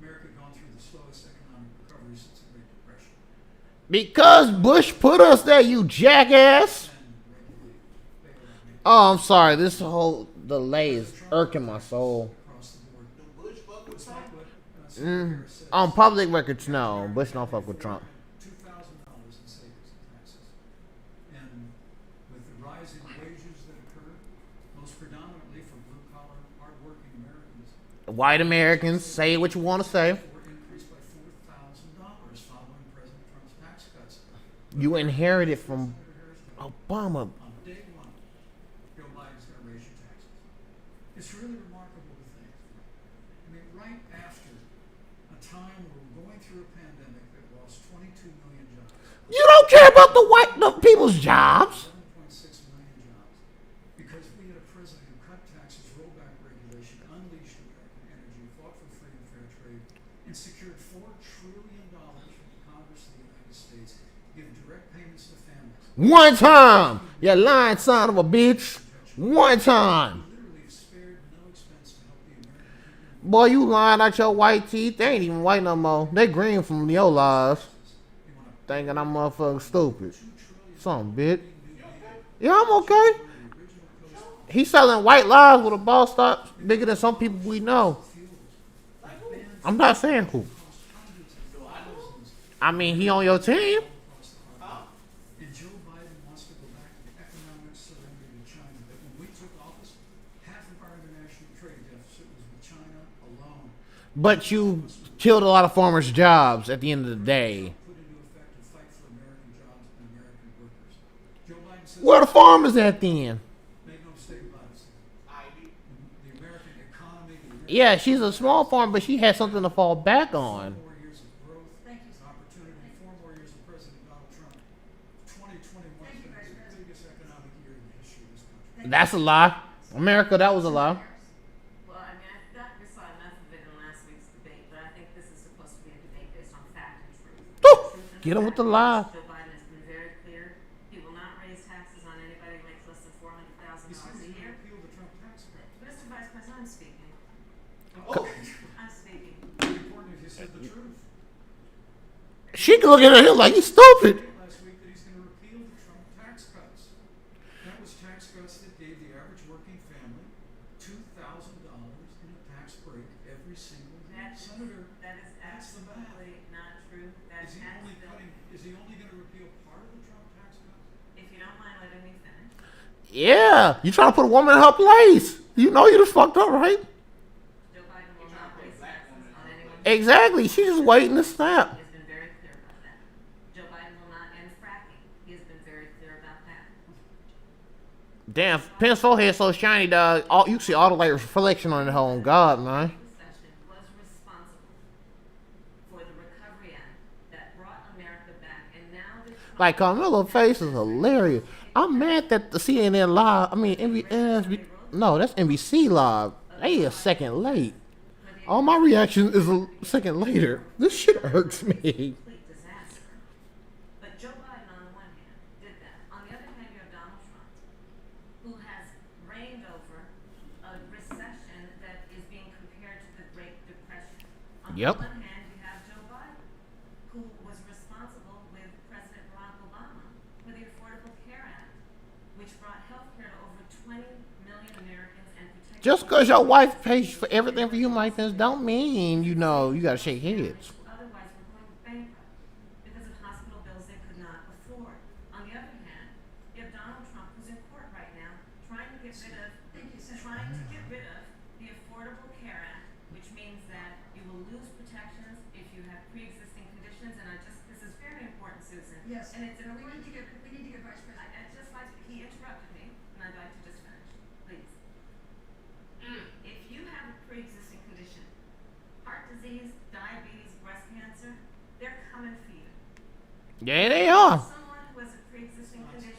America gone through the slowest economic recovery since the Great Depression? Because Bush put us there, you jackass. Oh, I'm sorry. This whole delay is irking my soul. On public records, no. Bush don't fuck with Trump. $2,000 in savings and taxes. And with the rise in wages that occurred, most predominantly for blue-collar, hardworking Americans, White Americans, say what you want to say. were increased by $4,000 following President Trump's tax cuts. You inherited from Obama. On day one, Joe Biden's going to raise your taxes. It's really remarkable to think. I mean, right after a time where we're going through a pandemic that lost 22 million jobs, You don't care about the people's jobs. 7.6 million jobs, because we had a president who cut taxes, rolled back regulation, unleashed American energy, fought for free and fair trade, and secured $4 trillion from the Congress of the United States to give direct payments to families. One time. You lying son of a bitch. One time. Literally spared no expense to help the American people. Boy, you lying out your white teeth. They ain't even white no more. They green from your lies. Thinking I'm motherfucking stupid. Some bitch. Yeah, I'm okay. He's selling white lies with a ball stop bigger than some people we know. I'm not saying who. I mean, he on your team. And Joe Biden wants to go back to the economic surrender to China. That when we took office, half of our international trade deficit was with China alone. But you killed a lot of farmers' jobs at the end of the day. Put into effect to fight for American jobs and American workers. Joe Biden says, Where the farmers at then? make no mistake about it, the American economy, the American Yeah, she's a small farm, but she has something to fall back on. 4 years of growth, opportunity, 4 more years of President Donald Trump. 2021 is going to be the biggest economic year in the history of this country. That's a lie. America, that was a lie. Well, I mean, we saw enough of it in last week's debate, but I think this is supposed to be a debate based on fact and truth. Woo! Truth and Get him with the fact. lie. Joe Biden has been very clear. He will not raise taxes on anybody who makes less than He says $400,000 a he's going to year. repeal the Trump tax cut. Mr. Vice President, I'm speaking. Oh, I'm speaking. it'd be important if you said the truth. She looking at him like he's stupid. Last week that he's going to repeal the Trump tax cuts. That was tax cuts that gave the average working family $2,000 in a tax break every single year. Senator, That is that's the math. absolutely not true. That Is he has only been, cutting? Is he only going to repeal part of the Trump tax cuts? if you don't mind letting me finish. Yeah, you trying to put a woman in her place. You know you just fucked up, right? Joe Biden will not raise taxes on anyone. Exactly. She's just waiting to snap. He has been very clear about that. Joe Biden will not end fracking. He has been very clear about that. Damn, Pence forehead so shiny, dog. All you see all the light reflection on the whole. God, man. Recession was responsible for the Recovery Act that brought America back, and now the Like Carmelo face is hilarious. I'm mad that the CNN live. I mean, no, that's NBC live. They a second late. All my reaction is a second later. This shit irks me. complete disaster. But Joe Biden, on the one hand, did that. On the other hand, you have Donald Trump, who has reigned over a recession that is being compared to the Great Depression. On Yep. the one hand, you have Joe Biden, who was responsible with President Barack Obama for the Affordable Care Act, which brought health care to over 20 million Americans and protected Just because your wife pays for everything for you, my friends, don't mean you gotta shake heads. who otherwise were going bankrupt because of hospital bills they could not afford. On the other hand, you have Donald Trump, who's in court right now, trying to get rid of the Affordable Care Act, which means that you will lose protections if you have pre-existing conditions. And this is very important, Susan. Yes, And it's we important. need to get Vice President. I'd just like he interrupted me, and I'd like to just finish, please. If you have a pre-existing condition, heart disease, diabetes, breast cancer, they're coming for you. Yeah, they are. Someone who has a pre-existing condition,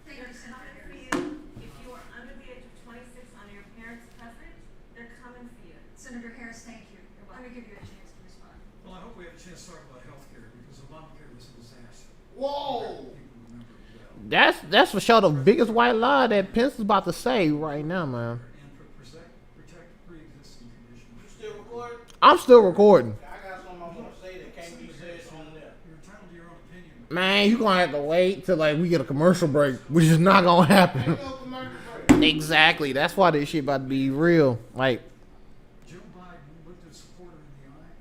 Thank they're you, coming Senator for Harris. you. If you are under the age of 26 under your parents' coverage, they're coming for you. Senator Harris, thank you. Let me give you a chance to respond. Well, I hope we have a chance to talk about health care because Obamacare was a disaster. Whoa. People remember it well. That's for sure the biggest white lie that Pence is about to say right now, man. And protect pre-existing conditions. You still recording? I'm still recording. I got something I'm gonna say that can't be said on there. You're entitled to your own opinion. Man, you gonna have to wait till like we get a commercial break, which is not gonna happen. Ain't no commercial break. Exactly. That's why this shit about to be real. Like, Joe Biden looked a supporter in the eye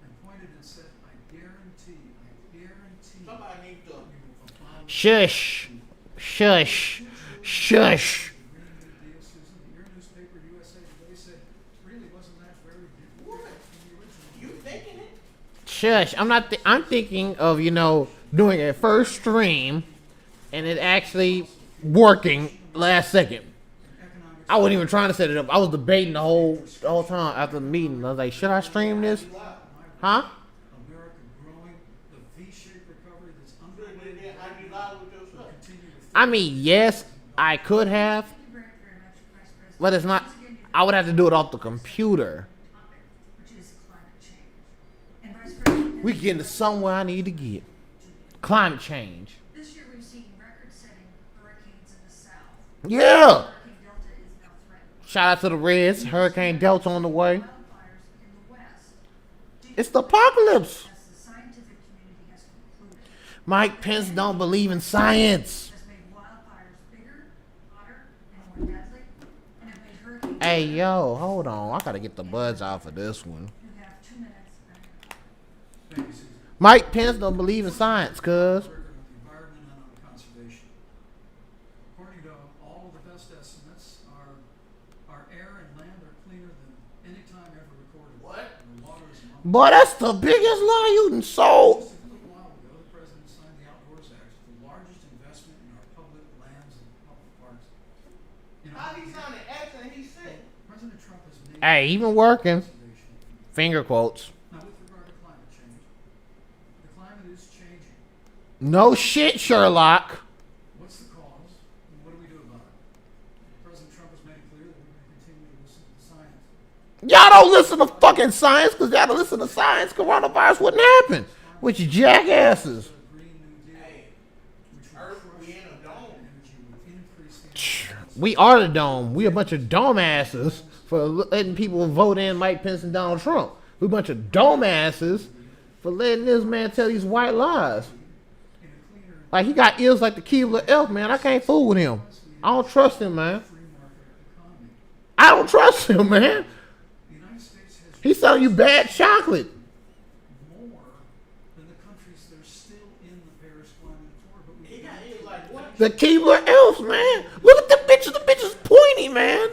and pointed and said, I guarantee Somebody needs to. you will follow shush, shush, shush. the Green New Deal, Susan. Your newspaper, USA Today, said, really wasn't that very different What? from the original. You thinking it? Shush. I'm not. I'm thinking of doing a first stream, and it actually working last second. Economics I wasn't even trying to set it up. I was debating the whole time after the meeting. I was like, should I stream this? Huh? America growing, the V-shaped recovery that's How underway you lie with your stuff? continue with I mean, yes, I could have, Thank you very, very much, Vice President. but it's not. Once again, you I would have to do it off the computer. topic, which is climate change. And Vice President, We getting to somewhere I need to get. Climate change. this year we've seen record-setting hurricanes in the south. Yeah. Hurricane Delta is now threatened. Shout out to the Reds. Hurricane Delta on the way. Wildfires in the west. Do you It's the apocalypse. as the scientific community has concluded, Mike Pence don't believe in science. has made wildfires bigger, hotter, and more deadly, and have made hurricanes. Hey, yo, hold on. I gotta get the buds out for this one. You have 2 minutes. Thank you, Susan. Mike Pence don't believe in science, cuz. Record on the environment and on conservation. According to all of the best estimates, our air and land are cleaner than any time ever recorded. What? And the water is among Boy, that's the biggest lie you done sold. Just a little while ago, the president signed the Outdoors Act, the largest investment in our public lands and public parks. You know, How he sounded accent he said? President Trump has made Hey, even working. conservation. Finger quotes. Now, with regard to climate change, the climate is changing. No shit, Sherlock. What's the cause, and what do we do about it? President Trump has made it clear that we're going to continue to listen to the science. Y'all don't listen to fucking science, because y'all don't listen to science. Coronavirus wouldn't happen. With you jackasses. The Green New Deal, Hey, which will Earth, crush we in a dome. energy with increased the We are the dome. We a bunch of dumbasses for letting people vote in Mike Pence and Donald Trump. We a bunch of dumbasses for letting this man tell these white lies. in a cleaner Like, he got ears like the Keebler elf, man. I can't fool with him. I don't trust him, man. free market economy. I don't trust him, man. The United States has He's selling you bad chocolate. more than the countries that are still in the Paris Climate Accord, but we He got ears like what? The Keebler elves, man. Look at the bitches. The bitches pointy, man.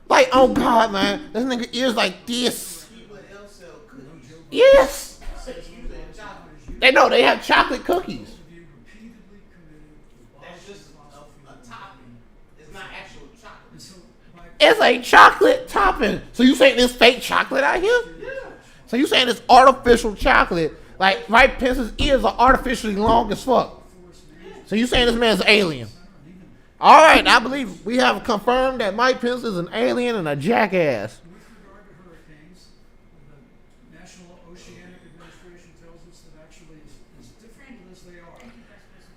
Like, oh God, man. This nigga ears like this. People at L sell cookies. Yes. Say you said chocolate. They know they have chocolate cookies. You repeatedly committed to That's just a topping. It's not actual chocolate. and so by It's a chocolate topping. So you saying this fake chocolate out here? Yeah. So you saying this artificial chocolate? Like Mike Pence's ears are artificially long as fuck. force management So you saying this man's an alien? and even All right, I believe we have confirmed that Mike Pence is an alien and a jackass. with regard to hurricanes, the National Oceanic Administration tells us that actually as difficult as they are,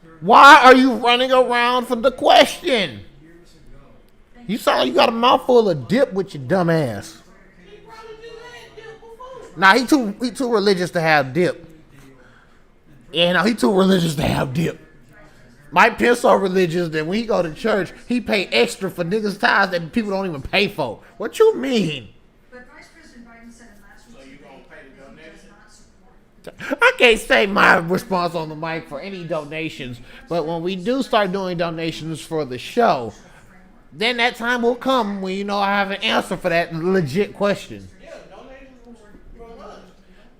they're Why are you running around from the question? years ago. You sound like you got a mouthful of dip with your dumb ass. He probably just had dip before. Nah, he too religious to have dip. Yeah, no, he too religious to have dip. Mike Pence so religious that when he go to church, he pay extra for niggas' tithes that people don't even pay for. What you mean? But Vice President Biden said in last week's you gonna debate pay the that he donation? does not support. I can't say my response on the mic for any donations, but when we do start doing donations for the show, then that time will come when I have an answer for that legit question. Yeah, donations from us.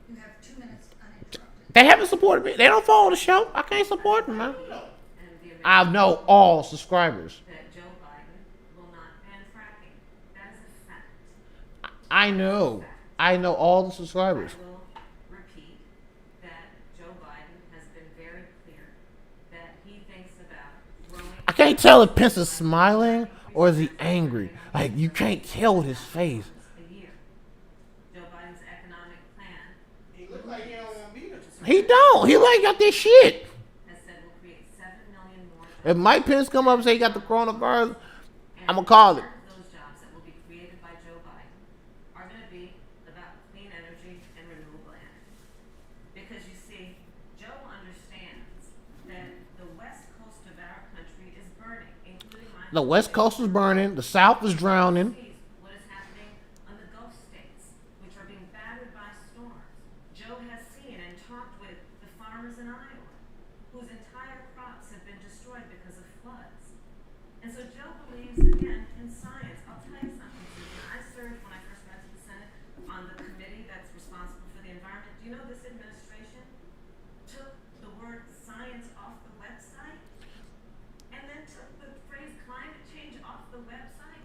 You have 2 minutes uninterrupted. They haven't supported me. They don't follow the show. I can't support them, man. And the I know all subscribers. that Joe Biden will not ban fracking. That is a fact. I know. I know all the subscribers. I will repeat that Joe Biden has been very clear that he thinks about growing I can't tell if Pence is smiling or is he angry. Like, you can't tell with his face. a year. Joe Biden's economic plan He look like he don't want to be there. He don't. He like got this shit. has said will create 7 million more If Mike Pence come up and say he got the coronavirus, I'ma call it. Those jobs that will be created by Joe Biden are going to be about energy and renewable energy. Because you see, Joe understands that the west coast of our country is burning, including my The West Coast is burning. The South is drowning. sees what is happening on the Gulf states, which are being battered by storms. Joe has seen and talked with the farmers in Iowa, whose entire crops have been destroyed because of floods. And so Joe believes, again, in science. I'll tell you something, Susan. I served, when I first got to the Senate, on the committee that's responsible for the environment. Do you know this administration took the word science off the website and then took the phrase climate change off the website?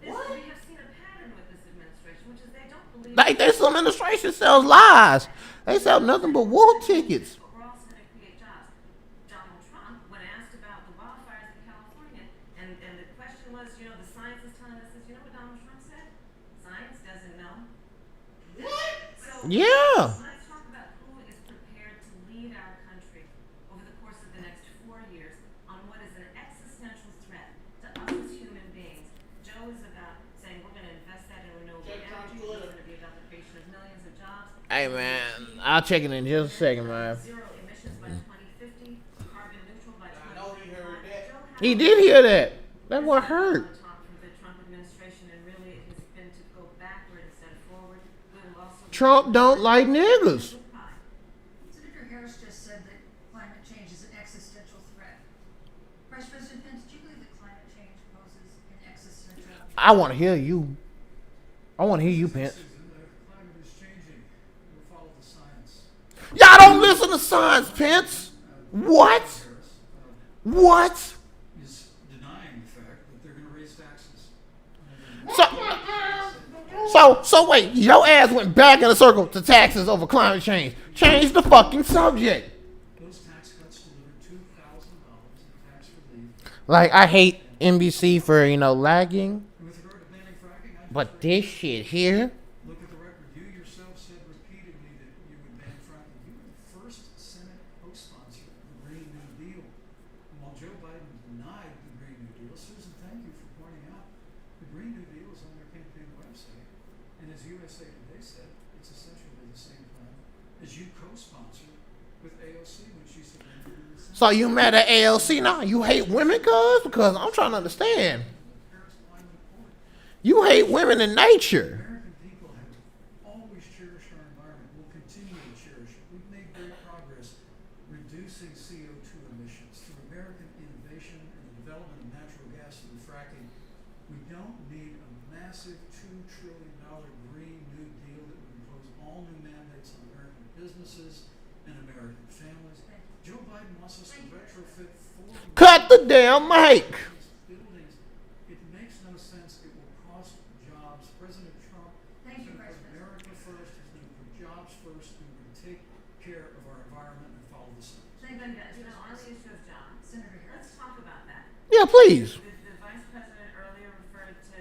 We have seen a pattern with this administration, which is they don't believe. Like this administration sells lies. They sell nothing but wool tickets. But we're also going to create jobs. Donald Trump, when asked about the wildfires in California, and the question was, you know, the science is telling us this. You know what Donald Trump said? Science doesn't know. What? So Yeah. let's talk about who is prepared to lead our country over the course of the next 4 years on what is an existential threat to us as human beings. Joe is about saying we're going to invest that in renewable Check on energy. It's Twitter. going to be about the creation of millions of jobs. Hey man, I'll check it in just a second, man. Zero emissions by 2050, carbon neutral by I know he heard 2025. that. Joe has He did hear that. That what hurt. talk from the Trump administration, and really it has been to go backward instead of forward. We will also Trump don't like niggas. Senator Harris just said that climate change is an existential threat. Vice President Pence, do you believe that climate change poses an existential threat? I want to hear you. I want to hear you, Pence. Susan, the climate is changing. We'll follow the science. Y'all don't listen to science, Pence. What? Harris, What? is denying the fact that they're going to raise taxes. So wait, your ass went back in a circle to taxes over climate change. Change the fucking subject. Those tax cuts delivered $2,000 in tax relief. Like, I hate NBC for, lagging. And with regard to banning fracking, I But this shit here, look at the record. You yourself said repeatedly that you would ban fracking. You were the first Senate co-sponsor of the Green New Deal. And while Joe Biden denied the Green New Deal, Susan, thank you for pointing out the Green New Deal is on their campaign website. And as USA Today said, it's essentially the same plan as you co-sponsored with AOC when she submitted it in the Senate. so you mad at ALC now? You hate women, cuz? Because I'm trying to understand. The Paris Climate Accord. You hate women in nature. American people have always cherished our environment. We'll continue to cherish it. We've made great progress reducing CO2 emissions through American innovation and the development of natural gas through fracking. We don't need a massive $2 trillion Green New Deal that would impose all new mandates on American businesses and American families. Joe Biden wants us to retrofit 4 Cut the damn mic. buildings. It makes no sense. It will cost jobs. President Trump Thank you, is going to Vice put President. America first. He's going to put jobs first. And we're going to take care of our environment and follow the science. Thank you, Vice You know, on the President. issue of jobs, Senator Harris. let's talk about that. Yeah, please. The vice president earlier referred to,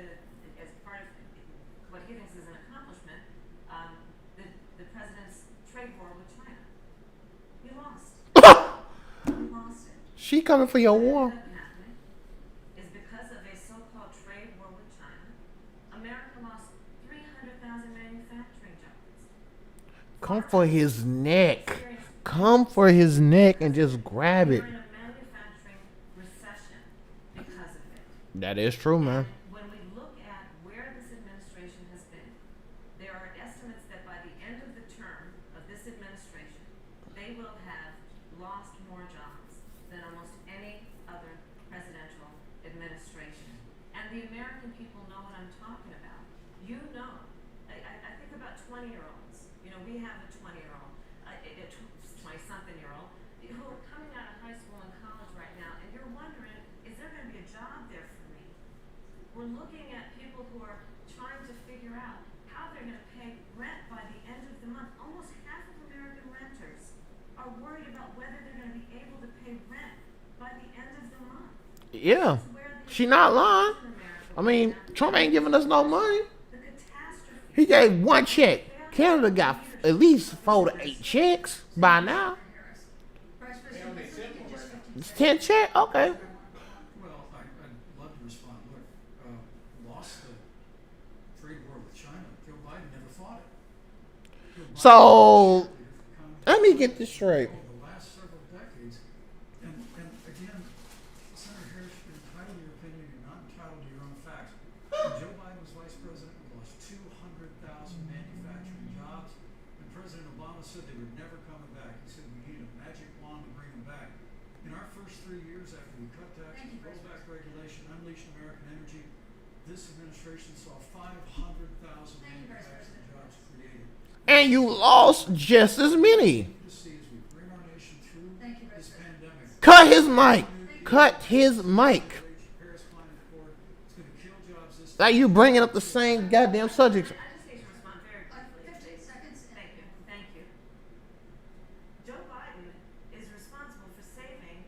as part of what he thinks is an accomplishment, the president's trade war with China. He lost. He lost it. She coming for your war. What ended up happening is because of a so-called trade war with China, America lost 300,000 manufacturing jobs. Come for his neck. Come for his neck and just grab it. We're in a manufacturing recession because of it. That is true, man. When we look at where this administration has been, there are estimates that by the end of the term of this administration, they will have lost more jobs than almost any other presidential administration. And the American people know what I'm talking about. You know, I think about 20-year-olds. You know, we have a 20-year-old, a 20-something-year-old who are coming out of high school and college right now, and you're wondering, is there going to be a job there for me? We're looking at people who are trying to figure out how they're going to pay rent by the end of the month. Almost half of American renters are worried about whether they're going to be able to pay rent by the end of the month. Yeah. This is where the She not lying. in America I mean, Trump ain't giving us no money. the catastrophe. He gave one check. Canada got at least 4 to 8 checks by now. Harris. Vice They don't President make Pence, sense you for just right 15 It's 10 check? Okay. Well, I'd love to respond. Look, lost the trade war with China. Joe Biden never fought it. So let me get this straight. over the last several decades. And again, Senator Harris, you're entitled to your opinion, you're not entitled to your own facts. When Joe Biden was vice president, we lost 200,000 manufacturing jobs, and President Obama said they were never coming back. He said we need a magic wand to bring them back. In our first 3 years after we cut taxes, rolled back regulation, unleashed American energy, this administration saw 500,000 manufacturing jobs created. And you lost just as many. To see as we bring our nation through Thank you, this Vice pandemic. Cut his mic. Cut his mic. Paris Climate Accord, it's going to kill jobs this Like you bringing up the same goddamn subject. I just need to respond very quickly. 15 seconds. Thank you, thank you. Joe Biden is responsible for saving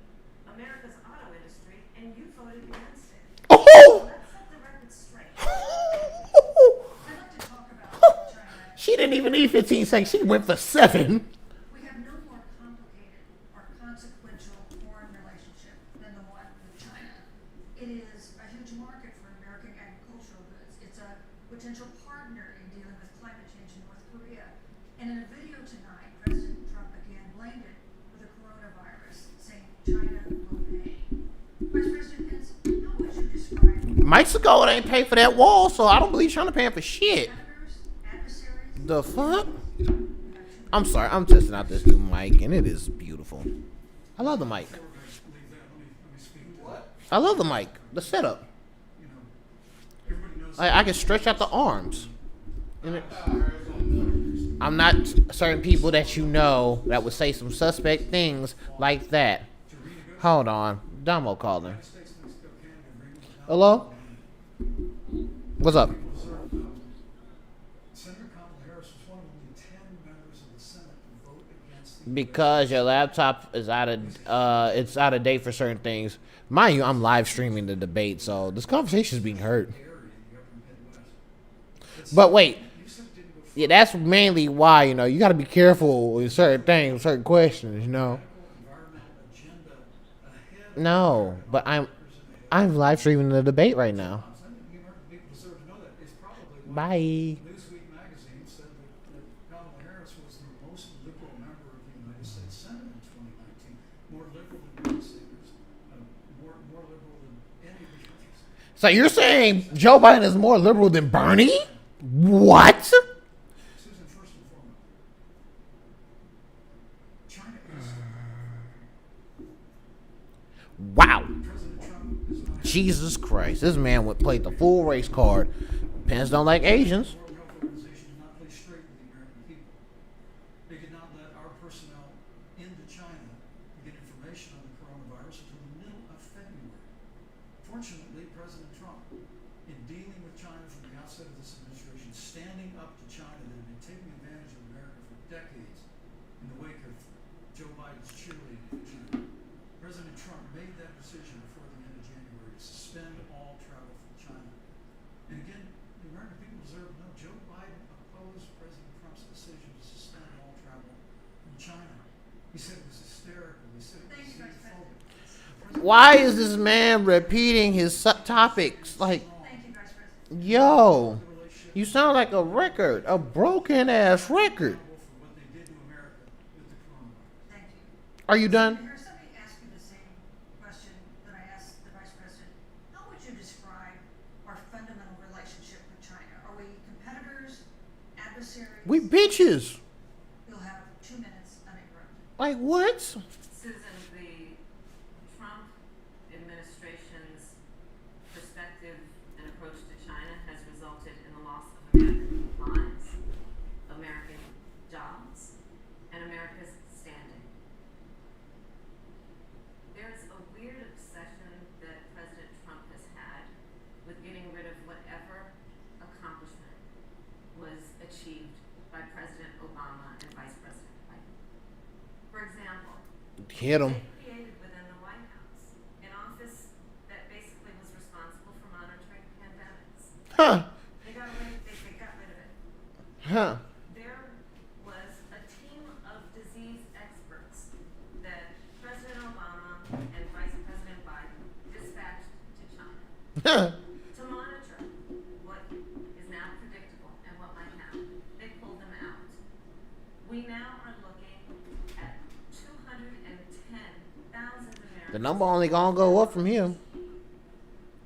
America's auto industry, and you voted against it. Oh! Let's set the record straight. I'd like to talk about China. She didn't even need 15 seconds. She went for 7. We have no more complicated or consequential foreign relationship than the one with China. It is a huge market for American agricultural goods. It's a potential partner in dealing with climate change in North Korea. And in a video tonight, President Trump again blamed it for the coronavirus, saying China will pay. Vice President Pence, how would you describe Mexico ain't pay for that wall, so I don't believe China paying for shit. competitors, adversaries? The fuck? I'm sorry, I'm testing out this new mic, and it is beautiful. I love the mic. before we leave that, let me speak to What? I love the mic. The setup. you know, everybody knows I can stretch out the arms. And it, I heard it was on I'm not certain people that you know that would say some suspect things like that. to renegotiate Hold on. Damo calling. the United States and Mexico Canada agreement without Hello? What's up? reserve. Senator Kamala Harris was one of only 10 members of the Senate to vote against the Because your laptop is it's out of date for certain things. Mind you, I'm live streaming the debate, so this conversation is being heard. area in the upper Midwest. But wait, You said it didn't go yeah, that's mainly why you got to be careful with certain things, certain questions. environmental agenda ahead of No, but I'm live streaming the debate right now. I think the American people deserve to know that. It's probably why Bye. Newsweek magazine said that Kamala Harris was the most liberal member of the United States Senate in 2019, more liberal than Bernie Sanders, more liberal than any of the others. So you're saying Joe Biden is more liberal than Bernie? What? Susan, first and foremost, China is Wow. President Trump is not Jesus Christ. This man would play the full race card. Pence don't like Asians. the World Health Organization did not play straight with the American people. They did not let our personnel into China to get information on the coronavirus until the middle of February. Fortunately, President Trump, in dealing with China from the outset of this administration, standing up to China that had been taking advantage of America for decades in the wake of Joe Biden's cheerleading in China, President Trump made that decision before the end of January to suspend all travel from China. And again, the American people deserve to know Joe Biden opposed President Trump's decision to suspend all travel from China. He said it was hysterical. He said it Thank was you, Vice xenophobic. Why is this man repeating his topics? Like, Thank you, Vice President. yo, you sound like a record, a broken ass record. For what they did to America with the coronavirus. Thank you. Are you done? Harris, let me ask you the same question that I asked the Vice President. How would you describe our fundamental relationship with China? Are we competitors, adversaries? We bitches. You'll have 2 minutes uninterrupted. Like what? Susan, the Trump administration's perspective and approach to China has resulted in the loss of American lives, American jobs, and America's standing. There is a weird obsession that President Trump has had with getting rid of whatever accomplishment was achieved by President Obama and Vice President Biden. For example, Hit him. they created within the White House an office that basically was responsible for monitoring pandemics. Huh. They got rid of it. Huh. There was a team of disease experts that President Obama and Vice President Biden dispatched to China Huh. to monitor what is now predictable and what might happen. They pulled them out. The number only gonna go up from here.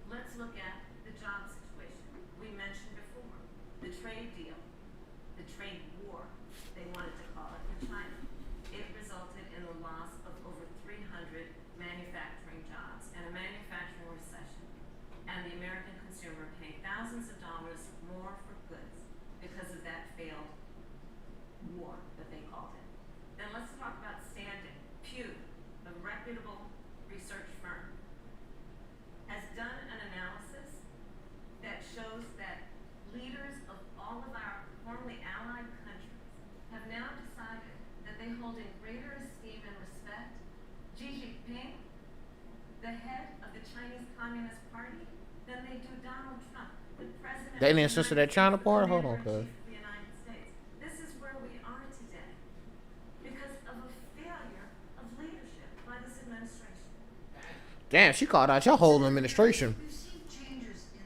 Let's look at the job situation. We mentioned before the trade deal, the trade war, they wanted to call it, with China. It resulted in the loss of over 300 manufacturing jobs and a manufacturing recession. And the American consumer paid thousands of dollars more for goods because of that failed war that they called it. Then let's talk about standing. Pew, a reputable research firm, has done an analysis that shows that leaders of all of our formerly allied countries have now decided that they hold in greater esteem and respect Xi Jinping, the head of the Chinese Communist Party, than they do Donald Trump, the president. They didn't censor that China part? Hold on, Commander-in-Chief cuz. of the United States. This is where we are today because of a failure of leadership by this administration. Damn, she called out your whole administration. We've seen changes in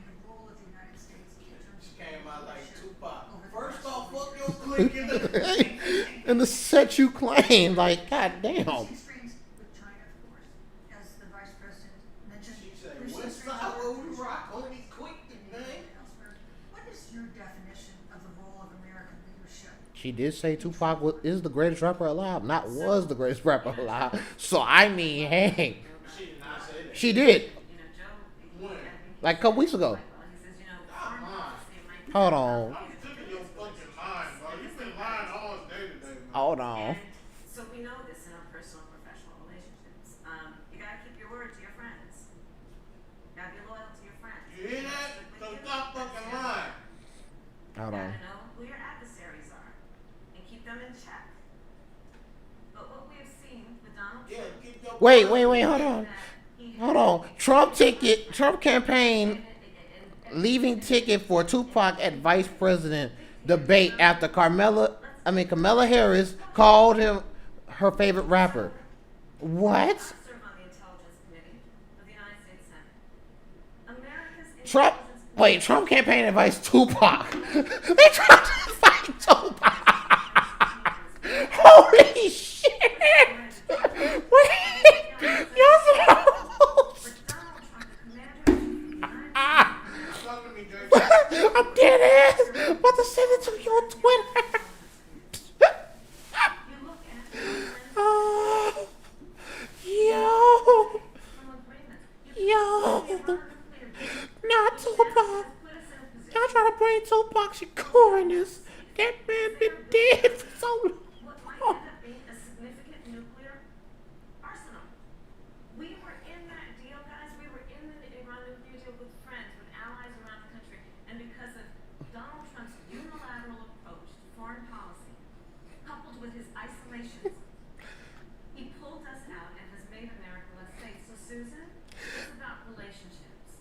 the role of the United States in terms She of came out like leadership Tupac. over the First last off, few fuck years. your clique in the And the set you claim, like, goddamn. Constraints with China, of course, as the vice president mentioned. She said, there's West constraints side over where we rock, homie, quick and today. elsewhere. What is your definition of the role of American leadership? She did say Tupac is the greatest rapper alive, not was the greatest rapper alive. So I mean, hey, She did not say that. she did You know, Joe, When? like a couple weeks ago. he says, you know, Come foreign on. policy might be Hold on, I'm sick of your fucking lying, bro. You've been lying all day today, man. hold on. And so we know this in our personal and professional relationships. You gotta keep your word to your friends. You gotta be loyal to your friends. You hear that? So stop fucking lying. Hold You on. gotta know who your adversaries are and keep them in check. But what we have seen with Donald Yeah, Trump keep your Wait, word. hold on. is that he Hold has- on. Trump campaign leaving ticket for Tupac at vice president debate after Kamala Harris called him her favorite rapper. What? serve on the Intelligence Committee of the United States Senate. America's Trump, intelligence wait, Trump campaign advice Tupac. They tried to fight Tupac. Holy shit. Wait, y'all supposed But Donald Trump, the commander-in-chief of the United States, Talk to me, Jay. I'm dead ass. About to send it to you on Twitter. you look at Oh, yo, from agreement. yo, not Tupac. Y'all trying to bring Tupac Shakur in this. That man been dead for so long. What might end up being a significant nuclear arsenal. We were in that deal, guys. We were in the Iran nuclear deal with friends, with allies around the country. And because of Donald Trump's unilateral approach to foreign policy, coupled with his isolationism, he pulled us out and has made America less safe. So, Susan, it's about relationships.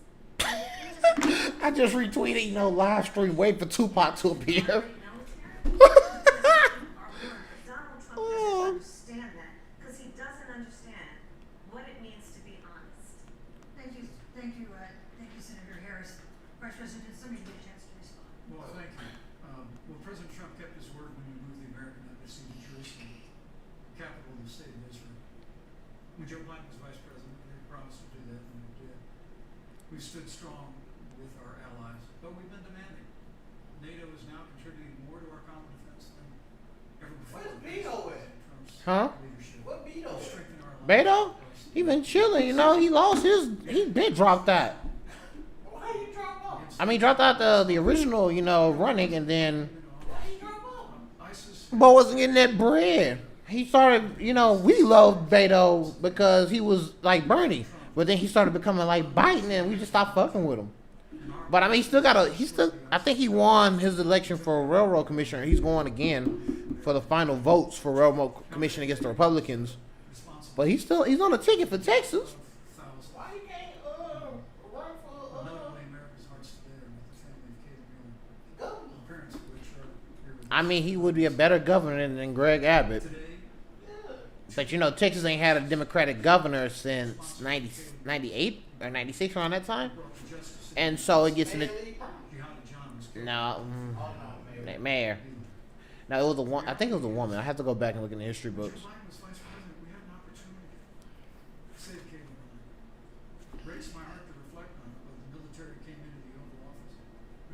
I just retweeted, live stream, wait for Tupac to appear. Donald Trump doesn't understand that because he doesn't understand what it means to be honest. Thank you, Senator Harris. Vice President, did somebody get a chance to respond? Well, thank you. Well, President Trump kept his word when he moved the American embassy to Jerusalem, capital of the state of Israel. When Joe Biden was vice president, he promised to do that, and we did. We've stood strong with our allies, but we've been demanding. NATO is now contributing more to our common defense than ever before. Where's Beto at? Trump's Huh? leadership. What Beto at? Strengthen our Beto? alliance. He been chilling, he lost he been dropped out. Why you drop off? I mean, dropped out the original, running, and then Why you drop off? ISIS. Bo wasn't getting that bread. He started, we loved Beto because he was like Bernie, but then he started becoming like Biden, and we just stopped fucking with him. But I mean, I think he won his election for a railroad commissioner. He's going again for the final votes for railroad commission against the Republicans. But he's on a ticket for Texas. Why you can't run for Notably, America's hearts today are with the family of Caleb Mueller, governor? parents of which are here with I mean, he would be a better governor than Greg Abbott. today. Yeah. But Texas ain't had a Democratic governor since 98 or 96 around that time. Brought to justice And so it gets in the Jihadi John was killed. no Oh no, man. mayor. No, it was a one. I think it was a woman. I have to go back and look in the history When Joe books. Biden was vice president, we had an opportunity.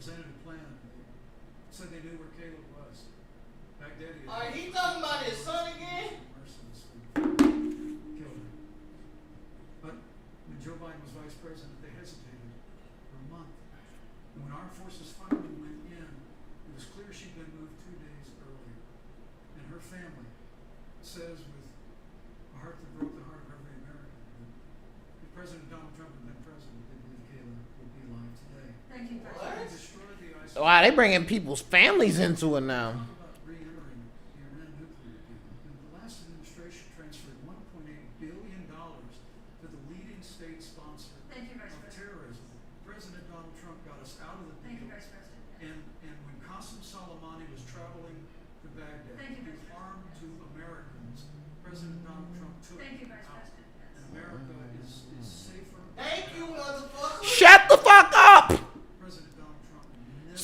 presented a plan. Said they knew where Caleb was. Baghdadi. Are he talking about his son again? Mercilessly killed him. But when Joe Biden was vice president, they hesitated for a month. And when armed forces finally went in, it was clear she'd been moved 2 days earlier. And her family says with a heart that broke the heart of every American that if President Donald Trump had been president, they believe Caleb would be alive today. Thank you, Vice What? They President. destroyed the ISIS. Wow, they bringing people's families into it now. Talk about re-entering the Iran nuclear deal. And the last administration transferred $1.8 billion to the leading state sponsor Thank you, Vice of President. terrorism. President Donald Trump got us out of the Thank you, deal. Vice President. And when Qasem Soleimani was traveling to Baghdad Thank you, to do Vice harm to Americans, President Donald Trump took Thank you, it Vice out. President. Yes. And America is safer. Thank you, motherfucker. Shut the fuck up! President Donald Trump never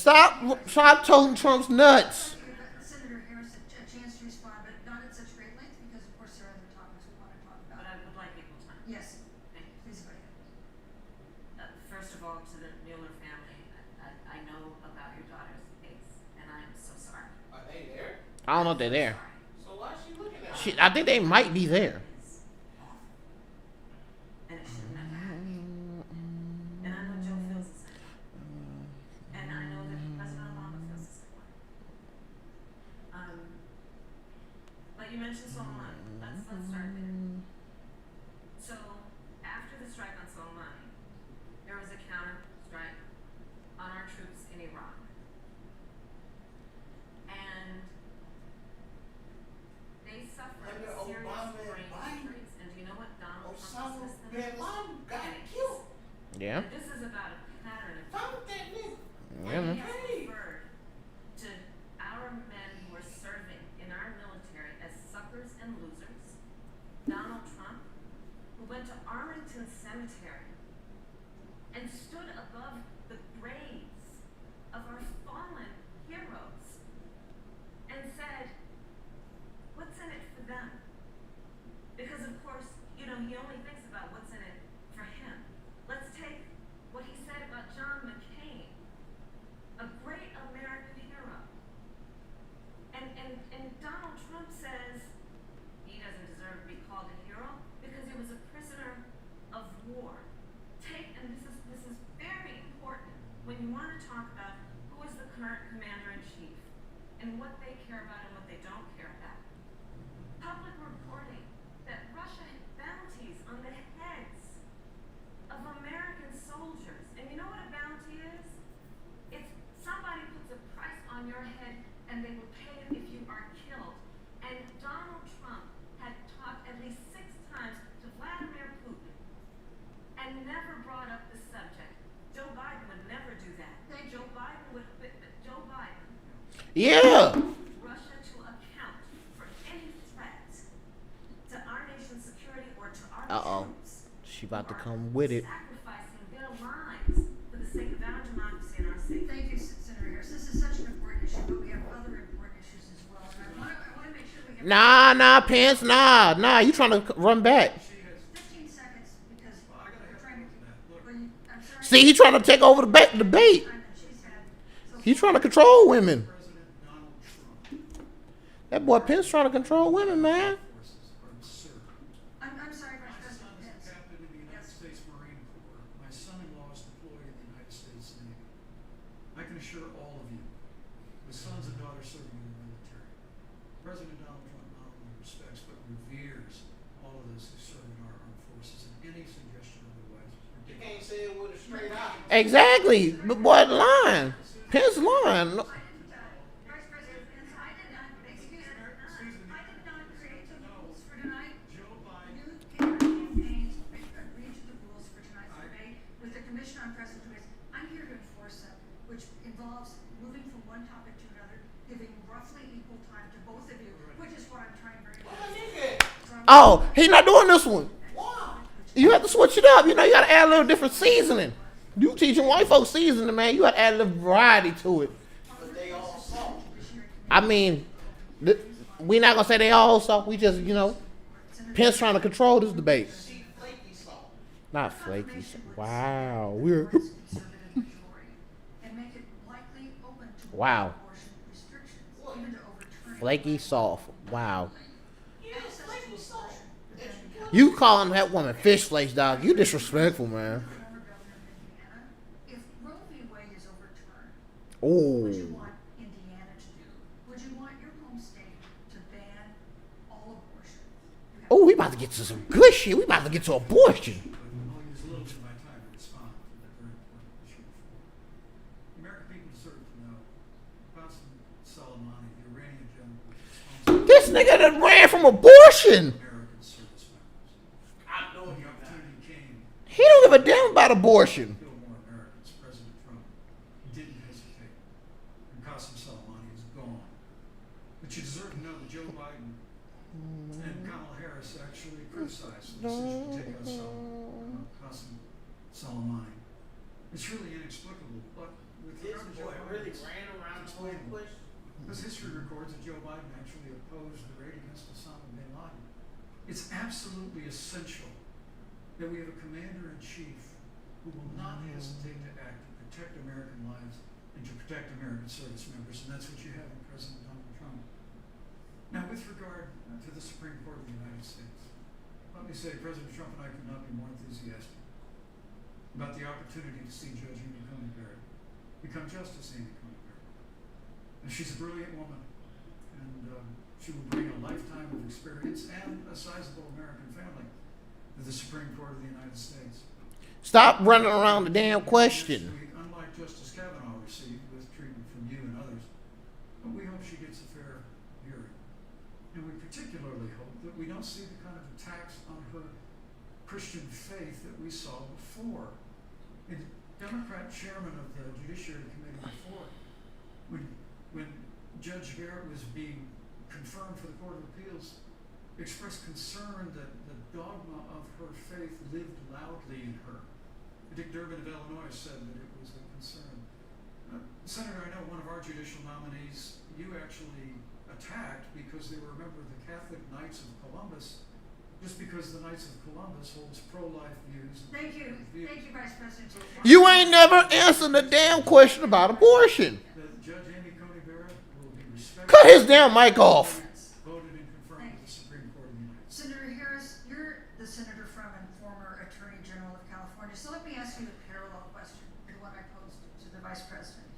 Stop toting Trump's nuts. Senator Harris, a chance to respond, but not at such great length because, of course, there are other topics we want to talk But about. I would like equal time. Yes, Thank you. please go ahead. First of all, to the Mueller family, I know about your daughter's case, and I am so sorry. Are they there? I don't know if they're there. Sorry. So why is she looking at Shit, me? I think they might be there. It's awful. And it shouldn't have happened. And I know Joe feels the same. And I know that President Obama feels the same way. But you mentioned Soleimani. Let's start there. So after the strike on Soleimani, there was a counter strike on our troops in Iraq. And they suffered Under serious Obama and brain Biden, injuries. And do you know what Donald Trump Osama says to bin them? Laden got Headaches. killed. Yeah. And this is about a pattern of Found that nigga. Yeah, man. he has referred to our men who are serving in our military as suckers and losers. Donald Trump, who went to Arlington Cemetery and stood above the graves of our fallen heroes and said, what's in it for them? Because of course, he only thinks about what's in it for him. Let's take what he said about John McCain, a great American hero. And Donald Trump says he doesn't deserve to be called a hero because he was a prisoner of war. And this is very important when you want to talk about who is the current commander-in-chief and what they care about and what they don't care about. Public reporting that Russia had bounties on the heads of American soldiers. And you know what a bounty is? It's somebody puts a price on your head and they will pay it if you are killed. And Donald Trump had talked at least 6 times to Vladimir Putin and never brought up the subject. Joe Biden would never do that. Joe Biden would Yeah. Russia to account for any threat to our nation's security or to our troops. She about to who are come with it. sacrificing their lives for the sake of our democracy and our safety. Thank you, Senator Harris. This is such an important issue, but we have other important issues as well. And I want to make sure we have Nah, Pence, nah. You trying to run back? 15 seconds because Well, I gotta we're have trying to that. Look, to. I'm sorry. See, he trying to take over the debate. Time that she's had. So He's trying to control women. President Donald Trump. That boy Pence trying to control women, man. Forces are absurd. I'm sorry, My Vice son President is a Pence. captain in the United Yes. States Marine Corps. My son-in-law is deployed in the United States Navy. I can assure all of you, with sons and daughters serving in the military, President Donald Trump not only respects but reveres all of those who serve in our armed forces, and any suggestion otherwise is You ridiculous. can't say it with a straight eye. Exactly. But boy, lying. Pence lying. No- Vice President Pence, I did not, excuse me, I did not create the rules for tonight. Joe Biden. New campaigns agreed to the rules for tonight's debate with the Commission on President Debates. I'm here to enforce them, which involves moving from one topic to another, giving roughly equal time to both of you, which is what I'm trying very Well, hard to do. nigga, Oh, he's not doing this one. why? You have to switch it up. You know, you got to add a little different seasoning. You teaching white folks seasoning, man. You got to add a little variety to it. But they all soft. I mean, we not gonna say they all soft. We just, Pence trying to control this debate. She flaky soft. Not flaky. Wow, we're. Conservative majority and make it to Wow. abortion restrictions, even to overturn Flaky soft. Wow. Yeah, it's like you saw. You calling that woman fish flakes, dog? You disrespectful, man. former governor of Indiana, if Roe v. Wade is overturned, what would you Oh. want Indiana to do? Would you want your home state to ban all abortion? Oh, we about to get to some good shit. We about to get to abortion. But I'll use a little bit of my time to respond to that very important issue. The American people deserve to know Qasem Soleimani, the Iranian general, was responsible This nigga that ran from abortion. for American service members. I know When the you're not. opportunity came He don't give a damn about abortion. to kill more Americans, President Trump didn't hesitate. And Qasem Soleimani is gone. But you deserve to know that Joe Biden and Kamala Harris actually criticized the decision to take out Qasem Soleimani. It's really inexplicable, but with This regard to boy Joe really Biden's ran around the whole explainable. question. Because history records that Joe Biden actually opposed the raid against Osama bin Laden. It's absolutely essential that we have a commander-in-chief who will not hesitate to act to protect American lives and to protect American service members, and that's what you have in President Donald Trump. Now, with regard to the Supreme Court of the United States, let me say President Trump and I could not be more enthusiastic about the opportunity to see Judge Amy Coney Barrett become Justice Amy Coney Barrett. And she's a brilliant woman, and she will bring a lifetime of experience and a sizable American family to the Supreme Court of the United States. Stop running around the damn question. Next week, unlike Justice Kavanaugh received with treatment from you and others, but we hope she gets a fair hearing. And we particularly hope that we don't see the kind of attacks on her Christian faith that we saw before. The Democrat chairman of the Judiciary Committee before, when Judge Barrett was being confirmed for the Court of Appeals, expressed concern that the dogma of her faith lived loudly in her. Dick Durbin of Illinois said that it was a concern. Senator, I know one of our judicial nominees you actually attacked because they were a member of the Catholic Knights of Columbus, just because the Knights of Columbus holds pro-life views. Thank you, Vice President. You ain't never answered the damn question about abortion. That Judge Amy Coney Barrett will be respected. Cut his damn mic off. Voted and confirmed with the Supreme Court of the United States. Senator Harris, you're the senator from and former Attorney General of California, so let me ask you a parallel question to the one I posed to the Vice President.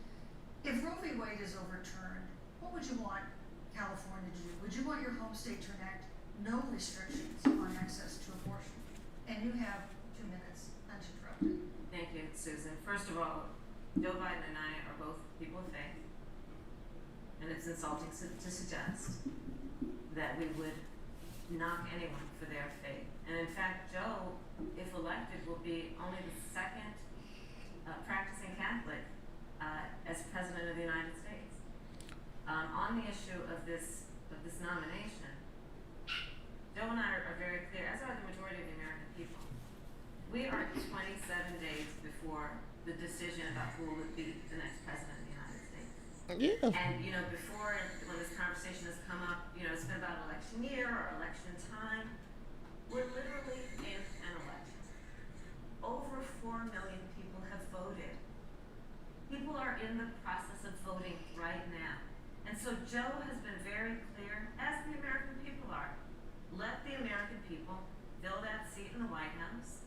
If Roe v. Wade is overturned, what would you want California to do? Would you want your home state to enact no restrictions on access to abortion? And you have 2 minutes uninterrupted. Thank you, Susan. First of all, Joe Biden and I are both people of faith, and it's insulting to suggest that we would knock anyone for their faith. And in fact, Joe, if elected, will be only the second practicing Catholic as President of the United States. On the issue of this nomination, Joe and I are very clear, as are the majority of the American people. We are 27 days before the decision about who will be the next president of the United States. Yeah. And, before, when this conversation has come up, it's been about election year or election time. We're literally in an election. Over 4 million people have voted. People are in the process of voting right now. And so Joe has been very clear, as the American people are. Let the American people fill that seat in the White House,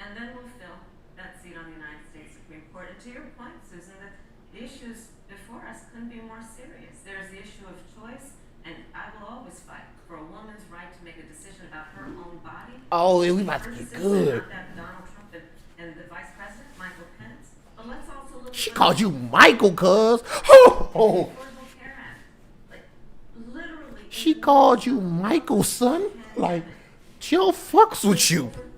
and then we'll fill that seat on the United States Supreme Court. And to your point, Susan, that the issues before us couldn't be more serious. There's the issue of choice, and I will always fight for a woman's right to make a decision about her own body. Oh, yeah, we about to Her get decision, good. not that of Donald Trump and the Vice President, Michael Pence. But let's also look She at called you Michael, cuz. Oh. Affordable Care Act. Like, literally. She called you Michael, son. Like, Jill fucks with you. Over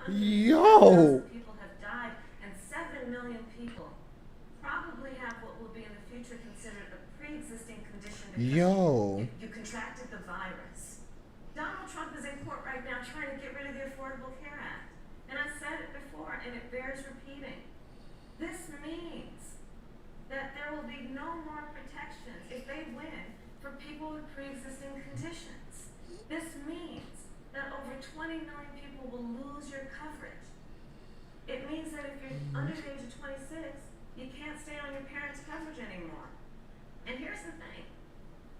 200,000 Yo. people have died, and 7 million people probably have what will be in the future considered a pre-existing condition because Yo. you contracted the virus. Donald Trump is in court right now trying to get rid of the Affordable Care Act. And I said it before, and it bears repeating. This means that there will be no more protections if they win for people with pre-existing conditions. This means that over 20 million people will lose your coverage. It means that if you're under the age of 26, you can't stay on your parents' coverage anymore. And here's the thing,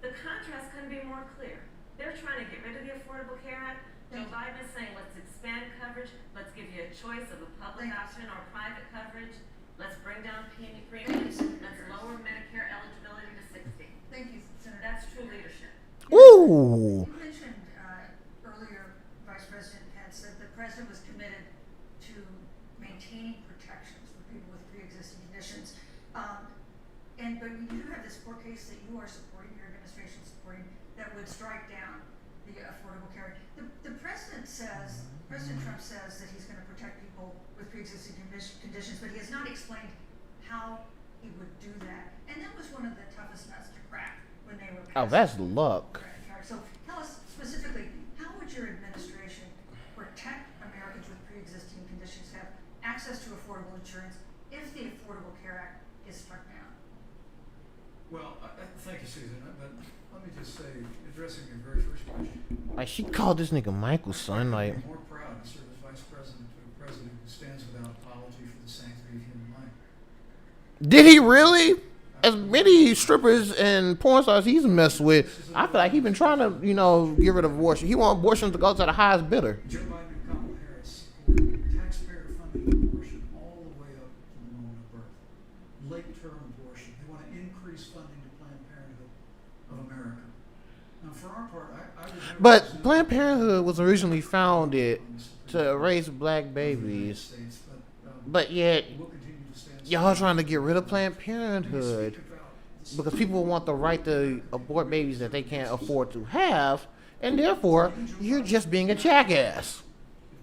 the contrast couldn't be more clear. They're trying to get rid of the Affordable Care Act. Joe Biden is saying, let's expand coverage, let's give you a choice of a public option or private coverage, let's bring down premiums, let's lower Medicare eligibility to 60. Thank you, Senator. That's true leadership. Ooh. You mentioned earlier, Vice President Pence, that the president was committed to maintaining protections for people with pre-existing conditions. But you do have this court case that you are supporting, your administration is supporting, that would strike down the Affordable Care Act. The president says, President Trump says that he's going to protect people with pre-existing conditions, but he has not explained how he would do that. And that was one of the toughest nuts to crack when they were Oh, passed. that's luck. So tell us specifically, how would your administration protect Americans with pre-existing conditions to have access to affordable insurance if the Affordable Care Act is struck down? Well, thank you, Susan, but let me just say, addressing your very first question, Like, she called this nigga Michael, son. Like, I'm more proud to serve as vice president to a president who stands without apology for the sanctity of human life. did he really? As many strippers and porn stars he's messed with, I feel like he's been trying to, get rid of abortion. He want abortion to go to the highest bidder. Joe Biden and Kamala Harris support taxpayer-funded abortion all the way up to the moment of birth. Late-term abortion. They want to increase funding to Planned Parenthood of America. Now, for our part, I would never But presume- Planned Parenthood was originally founded on the Supreme to Court raise black of the United babies. States, But yet, we'll continue to stand y'all trying to get rid of Planned When you Parenthood speak about the because people want the right to abort babies that they can't afford to have, and therefore, you're just being a jackass.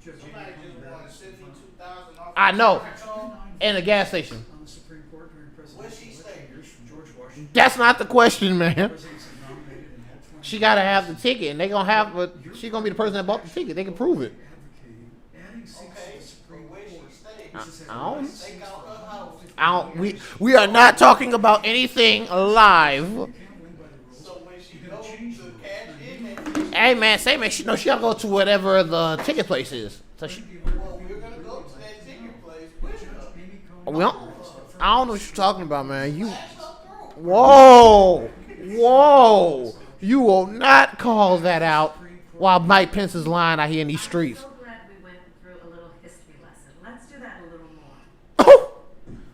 Judge Somebody just wanted 72,000 off. I know. Control. And a gas station. on the Supreme Court during What'd presidential she election say? years from George Washington. That's not the question, man. Presidents have nominated and had 20 She gotta have the ticket, and they gonna have. She gonna be the person that bought the ticket. They can prove it. Advocating adding seats to Okay, the Supreme but where she Court, stay? which has had I don't- less Take seats out than her house. 50 I don't. years. We are not talking about anything live. You can't win by the rules. So when she You're gonna goes change to the rules. cash Now, in, Hey man, say man, she gotta go to whatever the ticket place is. So she. well, we're gonna go to that ticket place with her. Amy Coney We don't, Barrett I don't know what you're talking about, man. You. That's her throat. Whoa, whoa! You will not call that out while Mike Pence is lying out here in these streets. I'm so glad we went through a little history lesson. Let's do that a little more.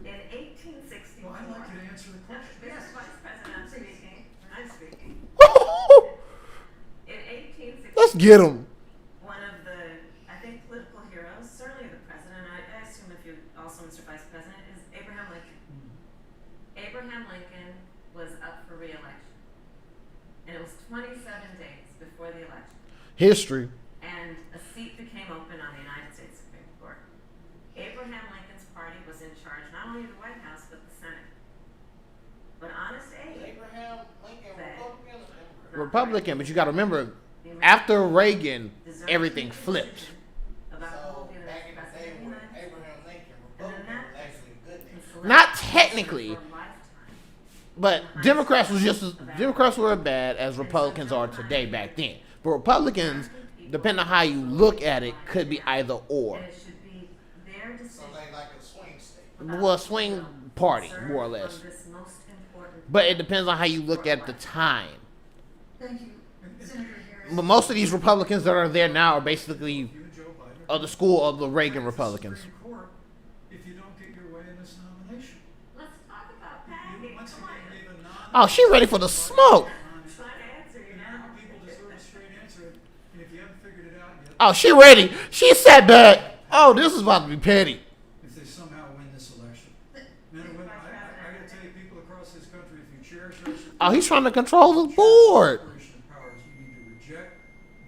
In 1864, Well, I'd like you to answer the question. Yes, Vice President, I'm speaking. I'm speaking. In 1864, Let's get him. one of the, I think, political heroes, certainly the president, I assume if you also, Mr. Vice President, is Abraham Lincoln. Abraham Lincoln was up for re-election. And it was 27 days before the election. History. And a seat became open on the United States Supreme Court. Abraham Lincoln's party was in charge not only of the White House, but the Senate. But Honest Abe, Abraham Lincoln, Republican or Democrat? Republican, but you gotta remember, after Reagan, everything flipped. about So holding back in the day the when United States. Abraham Lincoln, And then Republican that was actually a good can nigga. select Not officers technically, for a lifetime. but Democrats was just as Democrats were as bad as Republicans are today back then. But Republicans, depending on how you look at it, could be either or. And it should be their So decision. they like a swing state. Well, swing party, more or less. On this most important But it depends on how you look at the time. Thank you, Senator Harris. But most of these Republicans that are there now are basically You and Joe Biden of the school of the Reagan the Republicans. Supreme Court if you don't get your way in this nomination. Let's talk about You packing. once Come on. again gave a non. Oh, she ready for the smoke. I'm trying to answer you The now. American people deserve a straight answer, and if you haven't figured it out yet, Oh, she ready. She sat back. Oh, this is about to be petty. if they somehow win this election. Men and women, I gotta tell you, people across this country, if you cherish us. Oh, he's trying to control the board. Separation of powers, you need to reject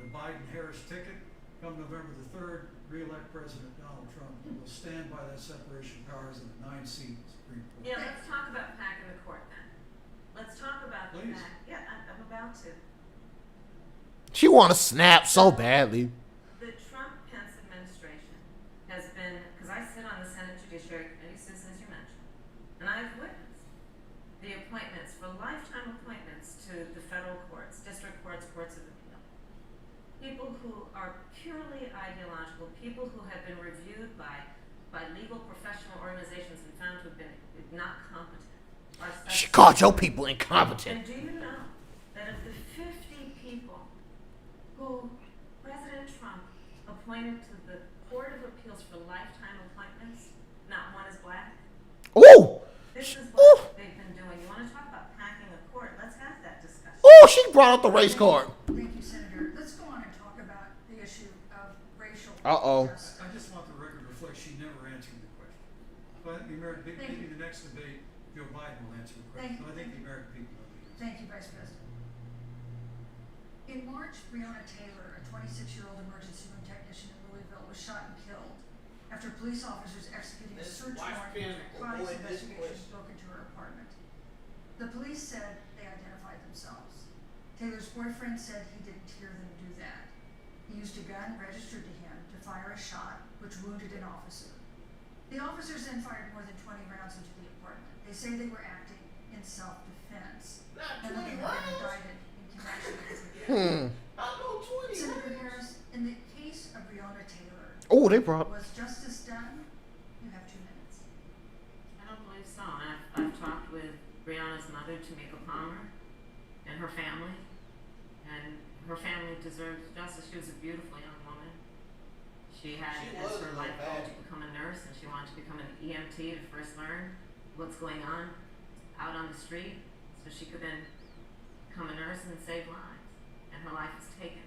the Biden-Harris ticket. Come November the 3rd, re-elect President Donald Trump. And we'll stand by that separation of powers in the 9-seat Supreme Court. Yeah, let's talk about packing the court then. Let's talk about the Please. fact. Yeah, I'm about to. She want to snap so badly. The Trump-Pence administration has been, because I sit on the Senate Judiciary Committee, Susan, as you mentioned, and I've witnessed the appointments for lifetime appointments to the federal courts, district courts, courts of appeal. People who are purely ideological, people who have been reviewed by legal professional organizations and found to have been not competent. She called your people incompetent. And do you know that of the 50 people who President Trump appointed to the Court of Appeals for lifetime appointments, not one is black? Ooh! This is Ooh. what they've been doing. You want to talk about packing a court? Let's have that discussion. Ooh, she brought out the race card. Thank you, Senator. Let's go on and talk about the issue of racial Uh-oh. justice. I just want the record to reflect she never answered the question. But the American, maybe the next debate, Joe Biden will answer the question. But I think the American people know the answer. Thank you, Vice President. In March, Breonna Taylor, a 26-year-old emergency room technician in Louisville, was shot and killed after police officers executing a This search white warrant man in a will narcotics avoid this investigation question. broke into her apartment. The police said they identified themselves. Taylor's boyfriend said he didn't hear them do that. He used a gun registered to him to fire a shot, which wounded an officer. The officers then fired more than 20 rounds into the apartment. They say they were acting in self-defense. Not And 20 they have been rounds. indicted in connection with it. I know 20 Senator rounds. Harris, in the case of Breonna Taylor, Oh, they brought. was justice done? You have 2 minutes. I don't believe so. I've talked with Breonna's mother, Tamika Palmer, and her family. And her family deserves justice. She was a beautiful young woman. She had She as was her a life goal bad. to become a nurse, and she wanted to become an EMT to first learn what's going on out on the street, so she could then become a nurse and save lives. And her life was taken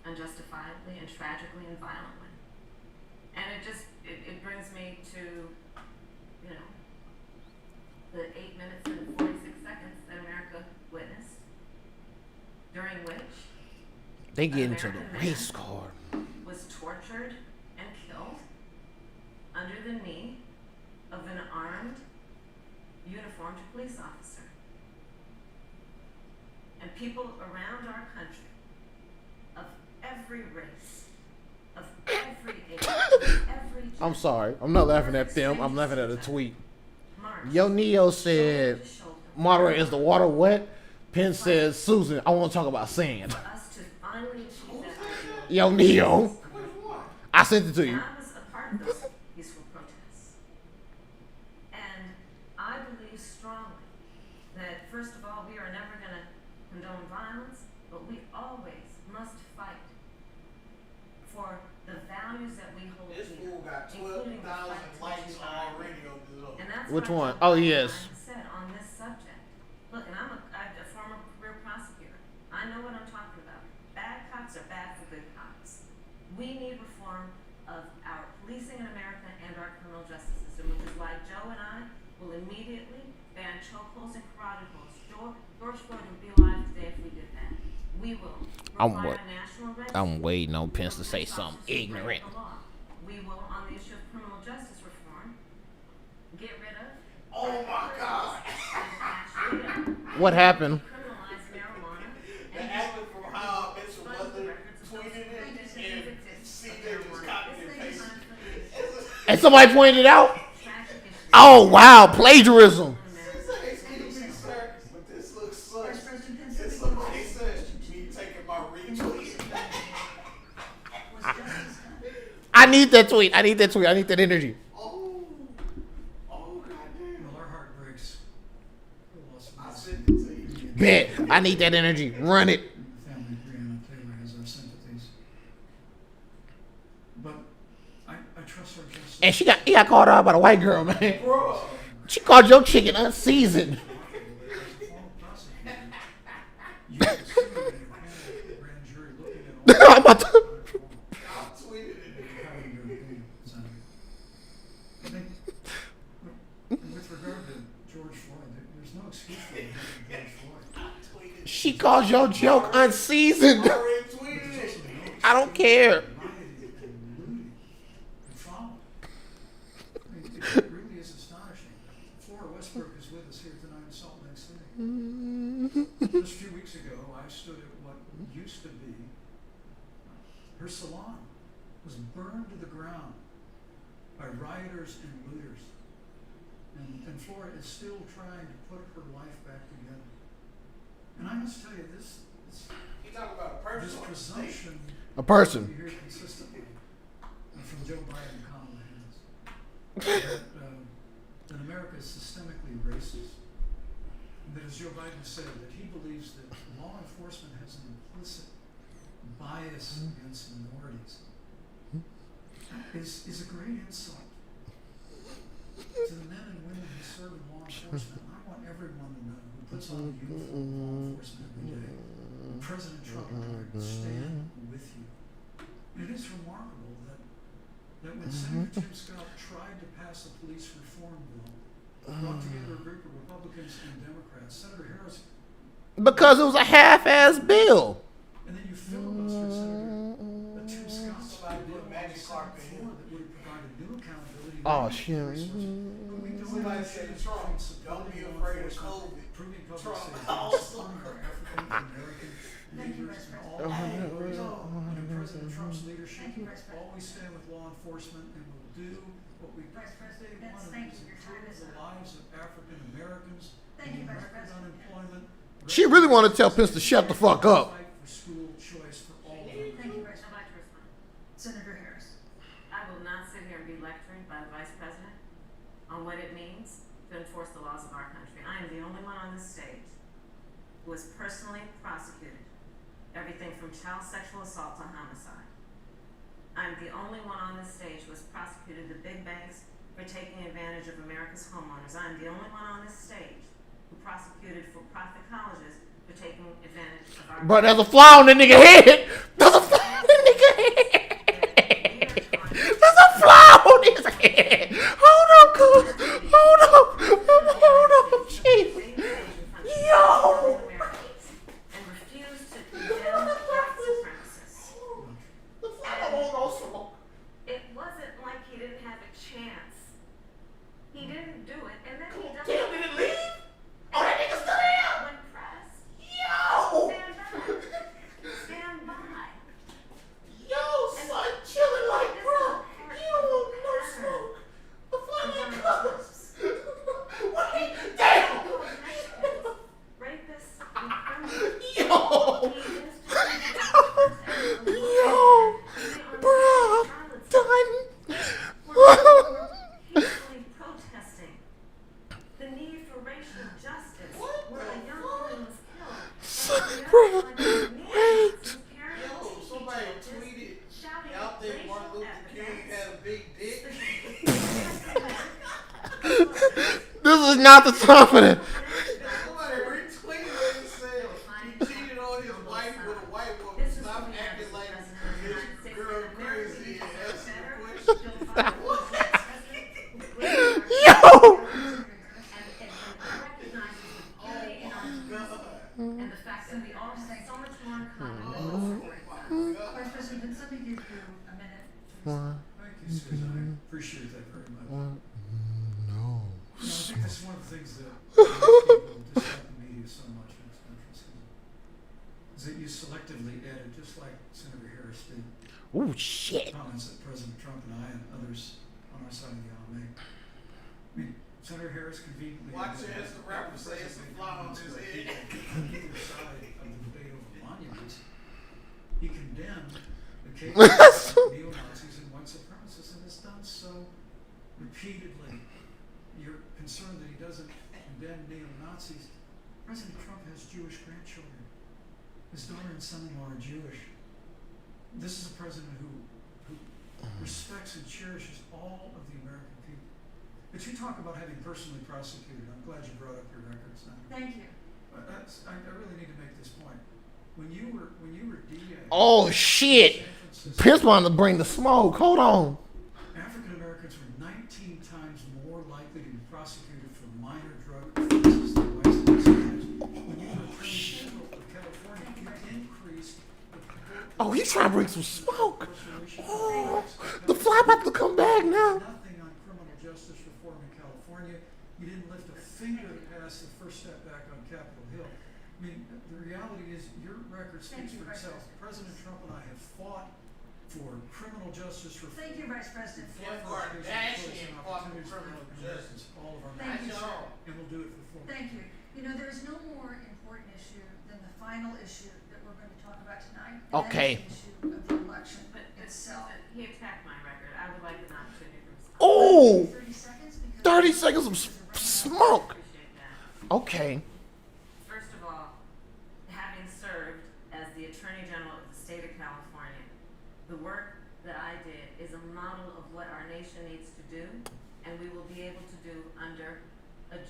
unjustifiably and tragically and violently. And it brings me to, you know, the 8 minutes and 46 seconds that America witnessed, during which They get into the race card. was tortured and killed under the knee of an armed, uniformed police officer. And people around our country, of every race, of every age, of every I'm gender, sorry. I'm not laughing at them. I'm laughing at a tweet. marched Yo Neo shoulder said, to shoulder "Moderator, is the water wet?" Penn says, "Susan, I want to talk about sand." for us to finally achieve that ideal. Yo Neo, Which one? I sent it to And you. I was a part of those peaceful protests. And I believe strongly that, first of all, we are never going to condone violence, but we always must fight for the values that we hold This dear, fool got including the 12,000 fight to likes ensure already on this little. and that's Which what one? Joe Oh, Biden yes. said on this subject. Look, and I'm a former career prosecutor. I know what I'm talking about. Bad cops are bad for good cops. We need reform of our policing in America and our criminal justice system, which is why Joe and I will immediately ban chokeholds and carotid holds. George Floyd would be alive today if we did that. We will I'm require what- a national registry. I'm waiting on Pence to for say police something officers who break ignorant. the law. We will, on the issue of criminal justice reform, get rid of Oh my God. What happened? criminalize marijuana The and actor from How I Met Your expose Mother the records of those tweeted it, convicted and of CJ just marijuana. copied This and thing is pasted. unfamiliar. And somebody pointed it out. Tragic issue. Oh wow, plagiarism. Excuse me, sir, but this looks such. Vice President Pence, If somebody said me taking my retweet. was justice done? I need that tweet. I need that tweet. I need that energy. Oh, goddamn. Well, our heart breaks. The loss of I Miss sent it to you. Bet. I need that energy. Run it. and the family of Breonna Taylor has our sympathies. But I trust our justice. And he got called out by the white girl, man. Bro, She called your chicken unseasoned. You can see in your grand jury looking at all I'm about to. I tweeted it. having your opinion, Senator. I think, with regard to George Floyd, there's no excuse for the death of George Floyd. I tweeted it. She calls your joke unseasoned. I retweeted it. I don't care. Rioting and looting and trauma. I mean, it really is astonishing. Flora Westbrook is with us here tonight in Salt Lake City. Just a few weeks ago, I stood at what used to be her salon was burned to the ground by rioters and looters. And Flora is still trying to put her life back together. And I must tell you, this You talk about a person. presumption A person. you hear consistently from Joe Biden and Kamala Harris that America is systemically racist. that, as Joe Biden said, that he believes that law enforcement has an implicit bias against minorities is a great insult to the men and women who serve in law enforcement. I want everyone to know who puts on the uniform of law enforcement every day. President Trump and I will stand with you. And it is remarkable that when Senator Tim Scott tried to pass a police reform bill, brought together a group of Republicans and Democrats, Senator Harris, Because it was a half-ass bill. and then you filibustered Senator Tim Scott's Somebody bill put on the magic Senate carpet in. floor that would have provided new accountability. Oh, new shit. resources. But we don't Somebody have said a Trump, between don't supporting be law afraid of enforcement, COVID. improving public Trump safety, also. supporting our African American Thank you, leaders Vice and all President. minorities under President Trump's leadership. Thank you, Vice President. Always stand with law enforcement and will do what we've done Vice from President, day one, thank is you. Your time improve is the up. lives of African Americans. Thank you, Vice record President. unemployment. She really wanna tell Pence to shut the fuck up. Fight for school choice for all of them. Thank you, Vice I'd President. like to respond. Senator Harris. I will not sit here and be lectured by the Vice President on what it means to enforce the laws of our country. I am the only one on this stage who was personally prosecuted. Everything from child sexual assault to homicide. I'm the only one on this stage who was prosecuted the big banks for taking advantage of America's homeowners. I'm the only one on this stage who prosecuted for-profit colleges for taking advantage of our. But there's a fly on the nigga head. There's a fly on the nigga head. There's a fly on his head. Hold on, cuz. Hold on. Hold on. Jeez. Yo. And refuse to condemn white supremacists. The fly don't want no smoke. It wasn't like he didn't have a chance. He didn't do it, and then he doesn't. Damn, did it leave? Oh, that nigga still there. When pressed, Yo. stand back. Stand by. Yo, son, chilling like, bro. You don't want no smoke. The fly ain't coming. What? Damn. Rapists and criminals. Yo. He is Yo. Bro. Done. peacefully protesting the need for racial justice where a young woman was killed. Bro. Wait. Yo, somebody tweeted, y'all think Martin Luther King had a big dick? This is not the time for that. Somebody retweeted it and said he cheated on his wife with a white woman. Stop acting like this girl crazy and answer the question. Yo. And the fact that we all have so much more in common. Vice President, can somebody give you a minute? Thank you, Susan. I appreciate that very much. No. You know, I think that's one of the things that makes people dislike the media so much in this country, Susan, is that you selectively edit, just like Senator Harris did, Oh shit. comments that President Trump and I and others on our side of the aisle made. I mean, Senator Harris conveniently. Watch admitted Chance the that Rapper say it's a fly on his head. On either side of the debate over monuments, he condemned the case of neo-Nazis and white supremacists, and has done so repeatedly. You're concerned that he doesn't condemn neo-Nazis. President Trump has Jewish grandchildren. His daughter and son-in-law are Jewish. This is a president who respects and cherishes all of the American people. But you talk about having personally prosecuted. I'm glad you brought up your records now. Thank you. I really need to make this point. When you were DA. Oh shit. San Francisco, Pence wanted to bring the smoke. Hold on. African Americans were 19 times more likely to be prosecuted for minor drug offenses than whites and Hispanics. When you were Attorney General of California, you increased the proportion Oh, he's trying to bring some smoke. incarceration of Oh, blacks in the fly about to come back now. Nothing on criminal justice reform in California. You didn't lift a finger to pass the first step back on Capitol Hill. I mean, the reality is your record speaks Thank you, for Vice itself. President Trump and I have fought for criminal justice reform. Thank you, Vice President. Kim fought for education choice Kardashian and fought for opportunities for criminal African Americans, justice. all of our Thank you, members. sir. And we'll do it for full. Thank you. You know, there is no more important issue than the final issue that we're going to talk about tonight. And Okay. that is the issue of the election But itself. he attacked my record. I would like an opportunity to respond. Oh, 30 seconds? Because 30 seconds of smoke. Appreciate that. Okay.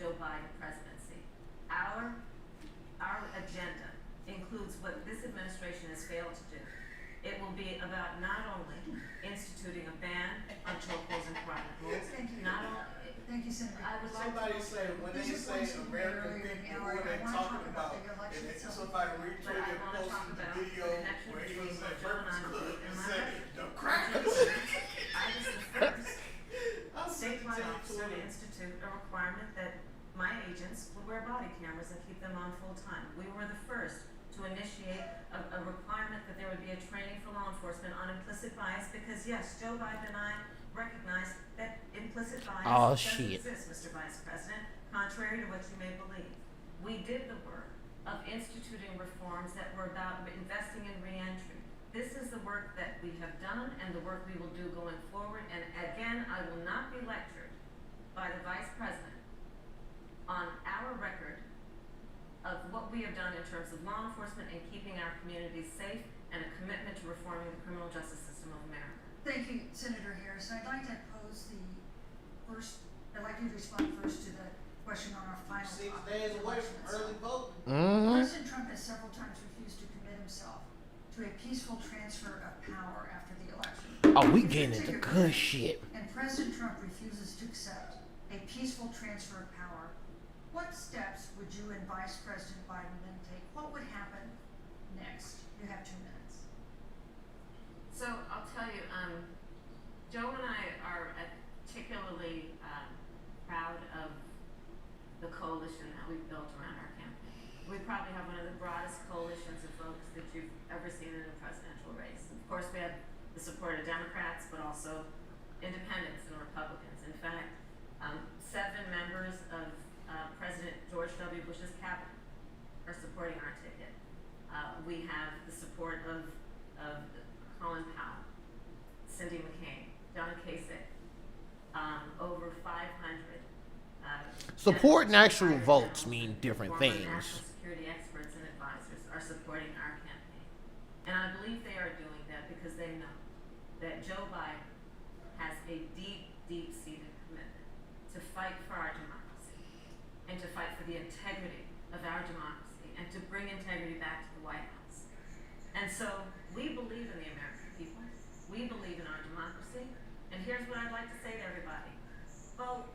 Joe Biden presidency. Our agenda includes what this administration has failed to do. It will be about not only instituting a ban on chokeholds and carotid holds, not only. Thank you, Senator. I would like Somebody to. say, when they These are say points you made American earlier in the people, hour, what and they I wanna talking talk about? about the election And itself. somebody But retweeted I and wanna posted talk the about video the connection where he between was what at Joe and Breakfast I Club believe and in my said, life. the crackers. I was the first I statewide sent it officer to to him. institute a requirement that my agents would wear body cameras and keep them on full time. We were the first to initiate a requirement that there would be a training for law enforcement on implicit bias because yes, Joe Biden and I recognize that implicit bias doesn't exist, Mr. Vice President, contrary to what you may believe. We did the work of instituting reforms that were about investing in reentry. This is the work that we have done and the work we will do going forward. And again, I will not be lectured by the Vice President on our record of what we have done in terms of law enforcement and keeping our communities safe and a commitment to reforming the criminal justice system of America. Thank you, Senator Harris. I'd like to pose I'd like you to respond first to the question on our final 6 topic, days the away election from early itself. voting. President Trump has several times refused to commit himself to a peaceful transfer of power after the election. Oh, we getting into good shit. And President Trump refuses to accept a peaceful transfer of power. What steps would you and Vice President Biden then take? What would happen next? You have 2 minutes. So I'll tell you, Joe and I are particularly proud of the coalition that we've built around our campaign. We probably have one of the broadest coalitions of folks that you've ever seen in a presidential race. Of course, we have the support of Democrats, but also independents and Republicans. In fact, 7 members of President George W. Bush's cabinet are supporting our ticket. We have the support of Colin Powell, Cindy McCain, John Kasich, over 500. Support and actual votes mean different former things. National security experts and advisors are supporting our campaign. And I believe they are doing that because they know that Joe Biden has a deep, deep-seated commitment to fight for our democracy and to fight for the integrity of our democracy and to bring integrity back to the White House. And so we believe in the American people. We believe in our democracy. And here's what I'd like to say to everybody. Vote.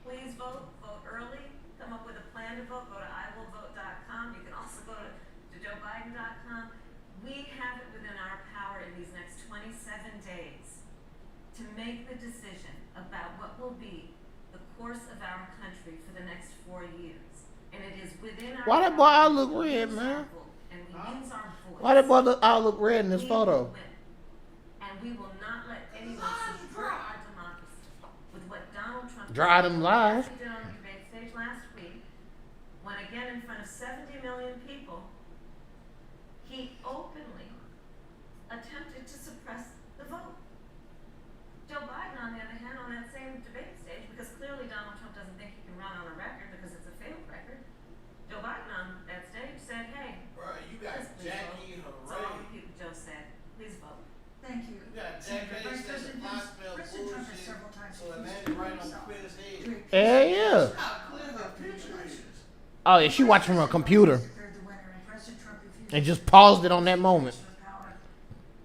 Please vote. Vote early. Come up with a plan to vote. Go to iwillvote.com. You can also go to joebiden.com. We have it within our power in these next 27 days to make the decision about what will be the course of our country for the next 4 years. And it is within our Why that boy all look red, man? And we use our voice. Why that boy all look red in this We photo? will win. And we will not let anyone subvert our democracy with what Donald Trump Dry them lies. did on the debate stage last week, when again in front of 70 million people, he openly attempted to suppress the vote. Joe Biden, on the other hand, on that same debate stage, because clearly Donald Trump doesn't think he can run on a record because it's a failed record, Joe Biden on that stage said, hey, Bro, you got please Jackie vote. So all Hooray. the people Joe said, please vote. Thank you. You got Senator. Jackie Vice said the President, fly spell President Trump has bullshit. several times So refused imagine to right commit on himself Quinn's head. to a Hell yeah. How clear her picture is. Oh yeah, she watching from a computer Declared the winner, and President Trump refused and to just paused it on that moment. transfer power.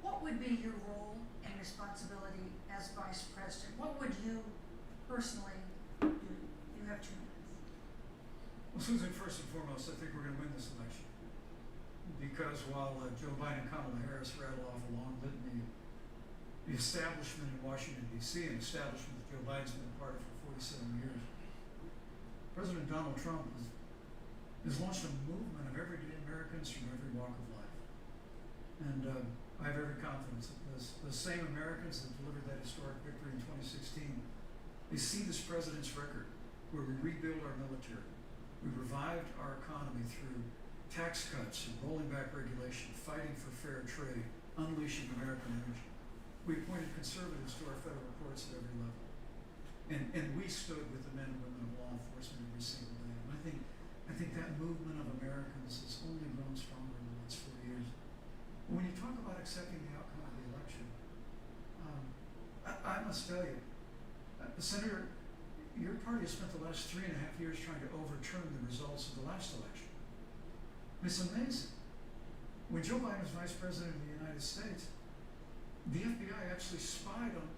What would be your role and responsibility as Vice President? What would you personally do? You have 2 minutes. Well, Susan, first and foremost, I think we're going to win this election. Because while Joe Biden and Kamala Harris rattle off a long litany of the establishment in Washington, D.C., an establishment that Joe Biden's been a part of for 47 years, President Donald Trump has launched a movement of everyday Americans from every walk of life. And I have every confidence that the same Americans that delivered that historic victory in 2016, they see this president's record where we rebuild our military. We revived our economy through tax cuts and rolling back regulation, fighting for fair trade, unleashing American energy. We appointed conservatives to our federal courts at every level. And we stood with the men and women of law enforcement every single day. And I think that movement of Americans has only grown stronger in the last 4 years. When you talk about accepting the outcome of the election, I must tell you, Senator, your party has spent the last 3.5 years trying to overturn the results of the last election. It's amazing. When Joe Biden was vice president of the United States, the FBI actually spied on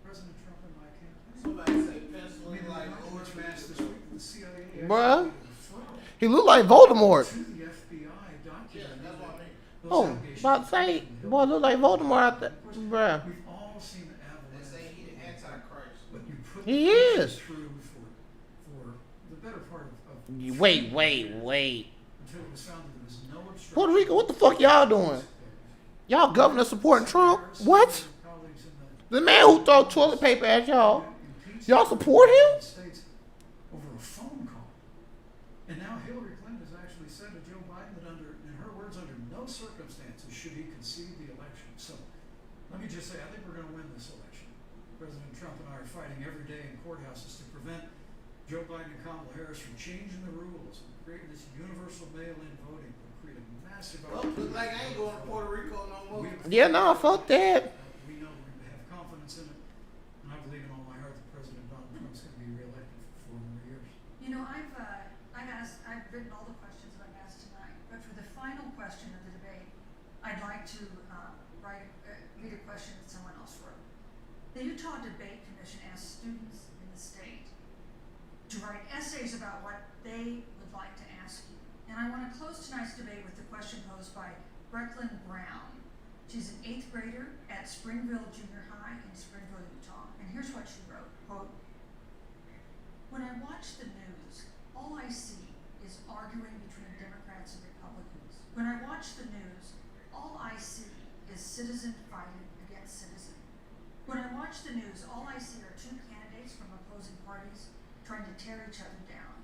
President Trump and my campaign. Somebody said penciling like Lord Lord Mass this Master. week, the CIA actually Bruh. made a referral He looked like Voldemort. to the FBI document. Yeah, that's what I mean. Oh, about to say, boy, look like Voldemort out there, bruh. We've all seen the They avalanche. say he the Antichrist. But you put He the country is. through for the better part of Wait. until it was found that there was no obstruction. Puerto Rico, what the fuck y'all doing? Y'all governor supporting Trump? What? Colleagues in the The man who throw toilet paper at y'all. Y'all support him? States over a phone call. And now Hillary Clinton has actually said to Joe Biden that in her words, under no circumstances should he concede the election. So let me just say, I think we're going to win this election. President Trump and I are fighting every day in courthouses to prevent Joe Biden and Kamala Harris from changing the rules and creating this universal mail-in voting that will create a massive Well, look like I ain't going to Puerto Rico no more. Yeah, no, fuck that. We know we're going to have confidence in it, and I believe in all my heart that President Donald Trump's going to be reelected for 4 more years. You know, I've written all the questions that I've asked tonight, but for the final question of the debate, I'd like to read a question that someone else wrote. The Utah Debate Commission asked students in the state to write essays about what they would like to ask you. And I want to close tonight's debate with the question posed by Brecklin Brown. She's an 8th grader at Springville Junior High in Springville, Utah. And here's what she wrote, quote, "When I watch the news, all I see is arguing between Democrats and Republicans. When I watch the news, all I see is citizen fighting against citizen. When I watch the news, all I see are 2 candidates from opposing parties trying to tear each other down.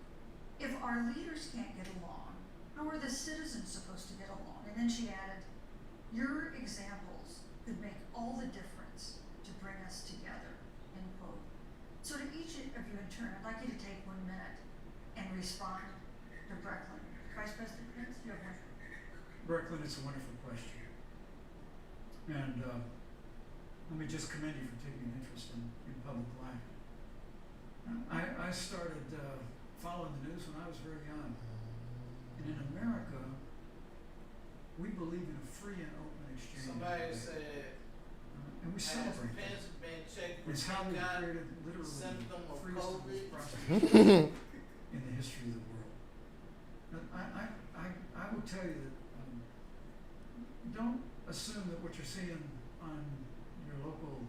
If our leaders can't get along, how are the citizens supposed to get along?" And then she added, "Your examples could make all the difference to bring us together," end quote. So to each of you in turn, I'd like you to take 1 minute and respond to Brecklin. Vice President Prince, you have one. Brecklin, it's a wonderful question. And let me just commend you for taking an interest in public life. I started following the news when I was very young. And in America, we believe in a free and open exchange. Somebody said, and we has celebrate that. Pence been checked for It's how we gun created literally symptom the of freest and most COVID? prosperous in the history of the world. And I will tell you that don't assume that what you're seeing on your local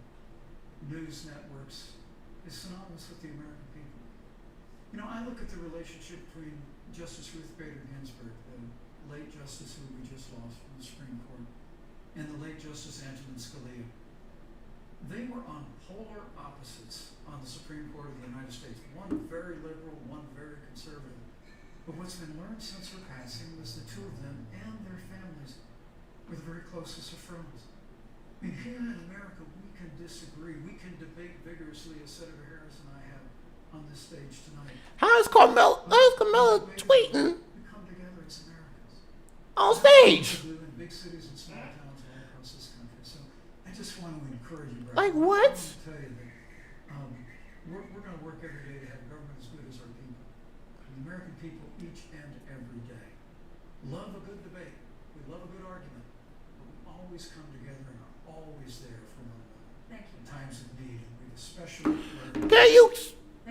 news networks is synonymous with the American people. You know, I look at the relationship between Justice Ruth Bader Ginsburg, the late justice who we just lost from the Supreme Court, and the late Justice Antonin Scalia. They were on polar opposites on the Supreme Court of the United States. One very liberal, one very conservative. But what's been learned since her passing was the 2 of them and their families were the very closest of friends. I mean, here in America, we can disagree. We can debate vigorously, as Senator Harris and I have on this stage tonight. How's Carmella tweeting We come together as Americans. on stage? We do in big cities and small towns all across this country. So I just want to encourage you, Brad. Like what? I want to tell you that we're going to work every day to have government as good as our people. The American people each and every day love a good debate. We love a good argument. But we always come together and are always there for one another Thank you. in times of need. And we've especially learned. Can you,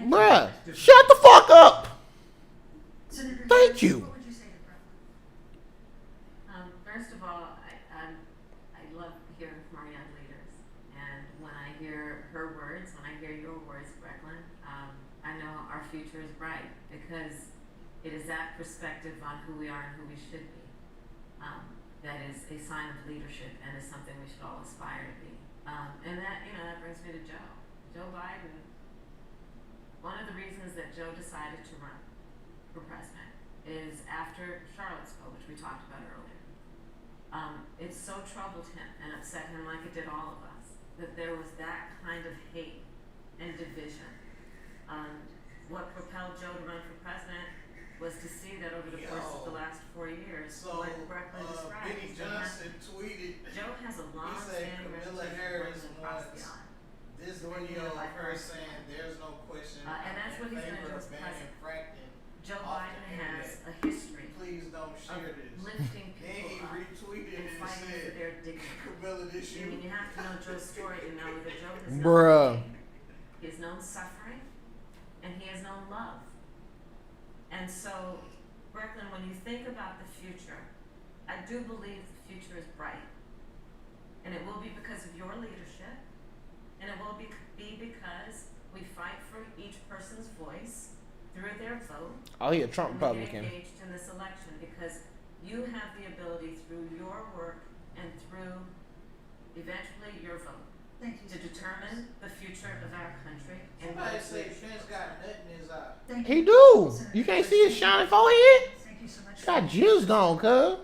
bruh, shut the fuck up. Senator Thank Harris, you. What would you say to Brecklin? First of all, I love hearing from our young leaders, and when I hear her words, when I hear your words, Brecklin, I know our future is bright because it is that perspective on who we are and who we should be. That is a sign of leadership and is something we should all aspire to be. And that, that brings me to Joe. Joe Biden, one of the reasons that Joe decided to run for president is after Charlottesville, which we talked about earlier. It so troubled him and upset him like it did all of us, that there was that kind of hate and division. What propelled Joe to run for president was to see that over the course of the last 4 years, So, what Brecklin described. Benny Johnson tweeted, Joe has a he said long-standing Camilla reputation Harris for across the wants aisle. this video of her saying there's no question. And that's what I issue. mean, you have to know Joe's story to know that Joe has known Bruh. pain, he has known suffering, and he has known love. And so, Brooklyn, when you think about the future, I do believe the future is bright. And it will be because of your leadership, and it will be because we fight for each person's voice through their vote. Oh, he a Trump and we get Republican. engaged in this election because you have the ability through your work and through eventually your vote Thank you. to determine the future of our country. And Somebody what say we- Pence got nut in his eye. Thank He you. do. Senator You can't Harris. see his shining forehead? Thank you so much. Got juice on, cuz.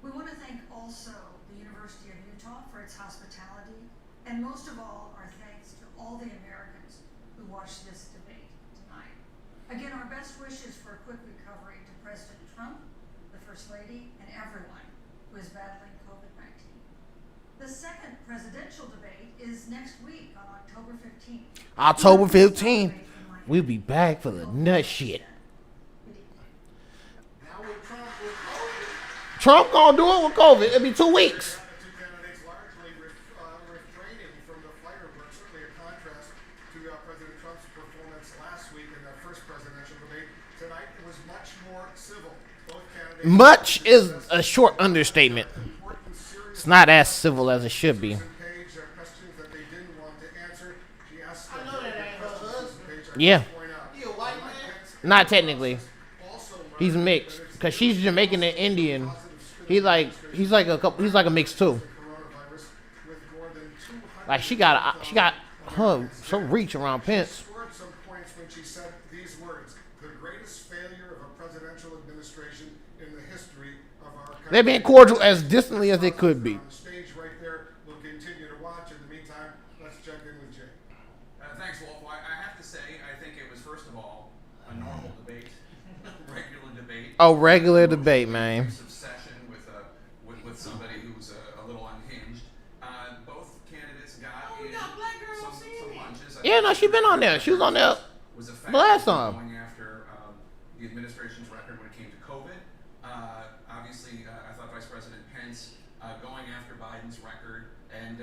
We want to thank also the University of Utah for its hospitality, and most of all, our thanks to all the Americans who watched this debate tonight. Again, our best wishes for a quick recovery to President Trump, the First Lady, and everyone who is battling COVID-19. The second presidential debate is next week on October 15th. October 15th, we'll be back for the nut shit. Now with Trump with COVID, Trump gonna do it with COVID. It'll be 2 weeks. The two candidates largely refraining from the fireworks, certainly a contrast to President Trump's performance last week in the first presidential debate. Tonight it was much more civil. Both candidates Much is a short understatement. important, serious It's not as civil as it should be. Page questions that they didn't want to answer. She asked I know that ain't her husband. Page, Yeah. point out. He a white man? Not technically. Also learned He's mixed. Cause she's Jamaican and Indian. He's like a mix too. coronavirus with more than 200 Like she got her some reach around Pence. scored some points when she said these words: "The greatest failure of a presidential administration in the history of our country." They're being cordial as distantly as they could be. On the stage right there, we'll continue to watch. In the meantime, let's check in with Jay. Thanks, Wolf. Well, I have to say, I think it was, first of all, a normal debate, regular debate. A regular debate, man. Obsession with somebody who's a little unhinged. Both candidates got we in got black girls on some TV. punches. Yeah, no, she been on there. She was on there Was the last effective time. going after the administration's record when it came to COVID. Obviously, I thought Vice President Pence going after Biden's record and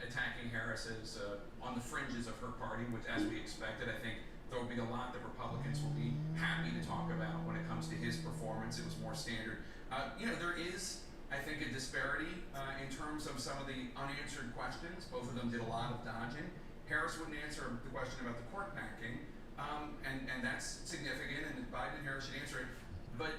attacking Harris as on the fringes of her party, which, as we expected, I think there will be a lot that Republicans will be happy to talk about when it comes to his performance. It was more standard. There is, I think, a disparity in terms of some of the unanswered questions. Both of them did a lot of dodging. Harris wouldn't answer the question about the court packing, and that's significant, and Biden and Harris should answer it. But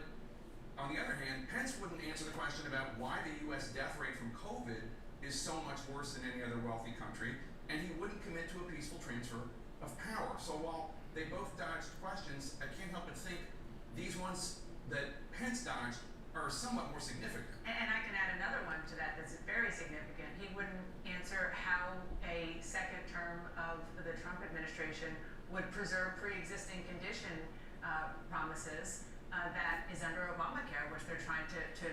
on the other hand, Pence wouldn't answer the question about why the U.S. death rate from COVID is so much worse than any other wealthy country, and he wouldn't commit to a peaceful transfer of power. So while they both dodged questions, I can't help but think these ones that Pence dodged are somewhat more significant. And I can add another one to that that's very significant. He wouldn't answer how a second term of the Trump administration would preserve pre-existing condition promises that is under Obamacare, which they're trying to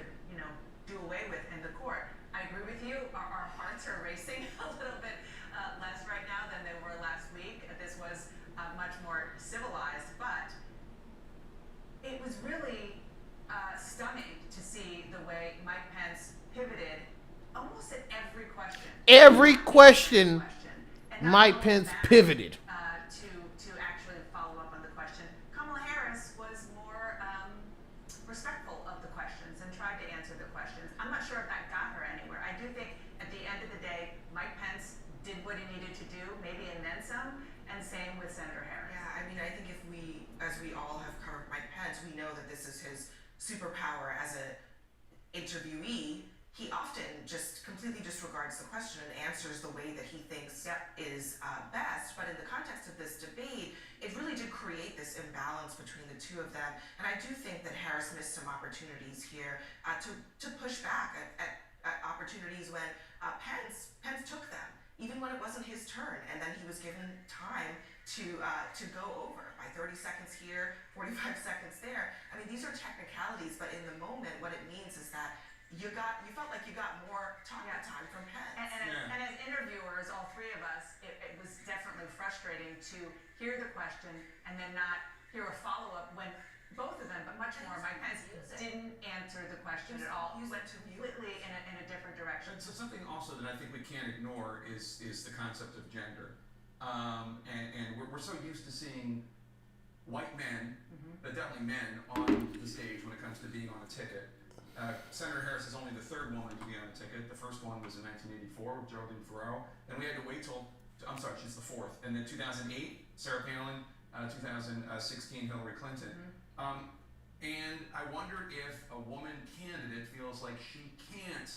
do away with in the court. I agree with you. Our hearts are racing a little bit less right now than they were last week. This was much more civilized, but it was really stunning to see the way Mike Pence pivoted almost at every question. Every question, And not Mike going Pence back, pivoted. to actually follow up on the question. Kamala Harris was more respectful of the questions and tried to answer the questions. I'm not sure if that got her anywhere. I do think at the end of the day, Mike Pence did what he needed to do, maybe and then some, and same with Senator Harris. Yeah, I mean, I think as we all have covered Mike Pence, we know that this is his superpower as an interviewee. He often just completely disregards the question and answers the way that he thinks is best. But in the context of this debate, it really did create this imbalance between the two of them. And I do think that Harris missed some opportunities here to push back at opportunities when Pence took them, even when it wasn't his turn, and then he was given time to go over by 30 seconds here, 45 seconds there. I mean, these are technicalities, but in the moment, what it means is that you felt like you got more talking time from Pence. And as interviewers, all three of us, it was definitely frustrating to hear the question and then not hear a follow-up when both of them, but much more Mike Pence, didn't answer the question at all. He went completely in a different direction. so something also that I think we can't ignore is the concept of gender, and we're so used to seeing white men, but definitely men, on the stage when it comes to being on a ticket. Senator Harris is only the third woman to be on a ticket. The first one was in 1984 with Geraldine Ferraro. Then we had to wait till, I'm sorry, she's the fourth. And then 2008, Sarah Palin. 2016, Hillary Clinton. And I wonder if a woman candidate feels like she can't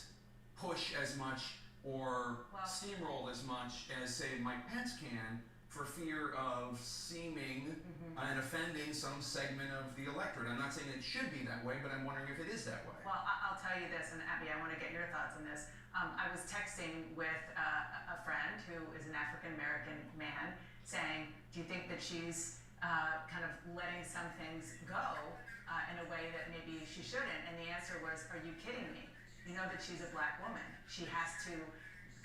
push as much or steamroll as much as, say, Mike Pence can, for fear of seeming and offending some segment of the electorate. I'm not saying it should be that way, but I'm wondering if it is that way. Well, I'll tell you this, and Abby, I want to get your thoughts on this. I was texting with a friend who is an African-American man saying, do you think that she's kind of letting some things go in a way that maybe she shouldn't? And the answer was, are you kidding me? You know that she's a black woman. She has to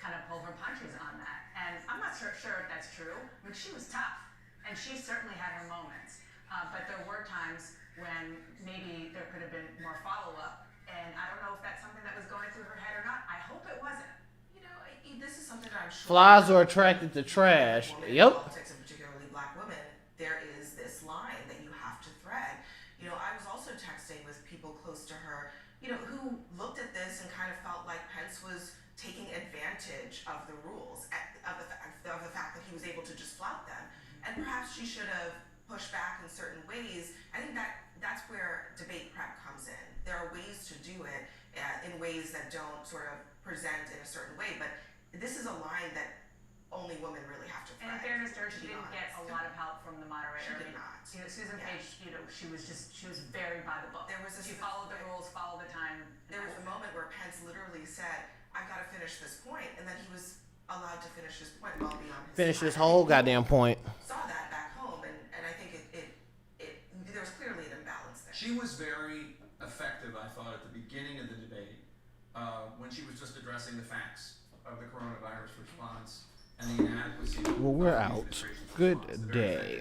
kind of pull her punches on that. And I'm not sure if that's true. I mean, she was tough, and she certainly had her moments. But there were times when maybe there could have been more follow-up, and I don't know if that's something that was going through her head or not. I hope it wasn't. You know, this is something that I'm sure Flies are attracted to trash. Yep. Politics, and particularly black women, there is this line that you have to thread. You know, I was also texting with people close to her, you know, who looked at this and kind of felt like Pence was taking advantage of the rules, of the fact that he was able to just flout them, and perhaps she should have pushed back in certain ways. I think that's where debate prep comes in. There are ways to do it in ways that don't sort of present in a certain way, but this is a line that only women really have to thread. And in fairness to her, she didn't get a lot of help from the moderator. She did not. You know, Susan Page, you know, she was very by the book. There was she followed the rules, followed the time. There was a moment where Pence literally said, I've got to finish this point, and then he was allowed to finish his point well beyond his Finish time. this whole goddamn point. Saw that back home, and I think there was clearly an imbalance there. She was very effective, I thought, at the beginning of the debate, when she was just addressing the facts of the coronavirus response and the inadequacy Well, we're of the out. administration's Good response. Very day.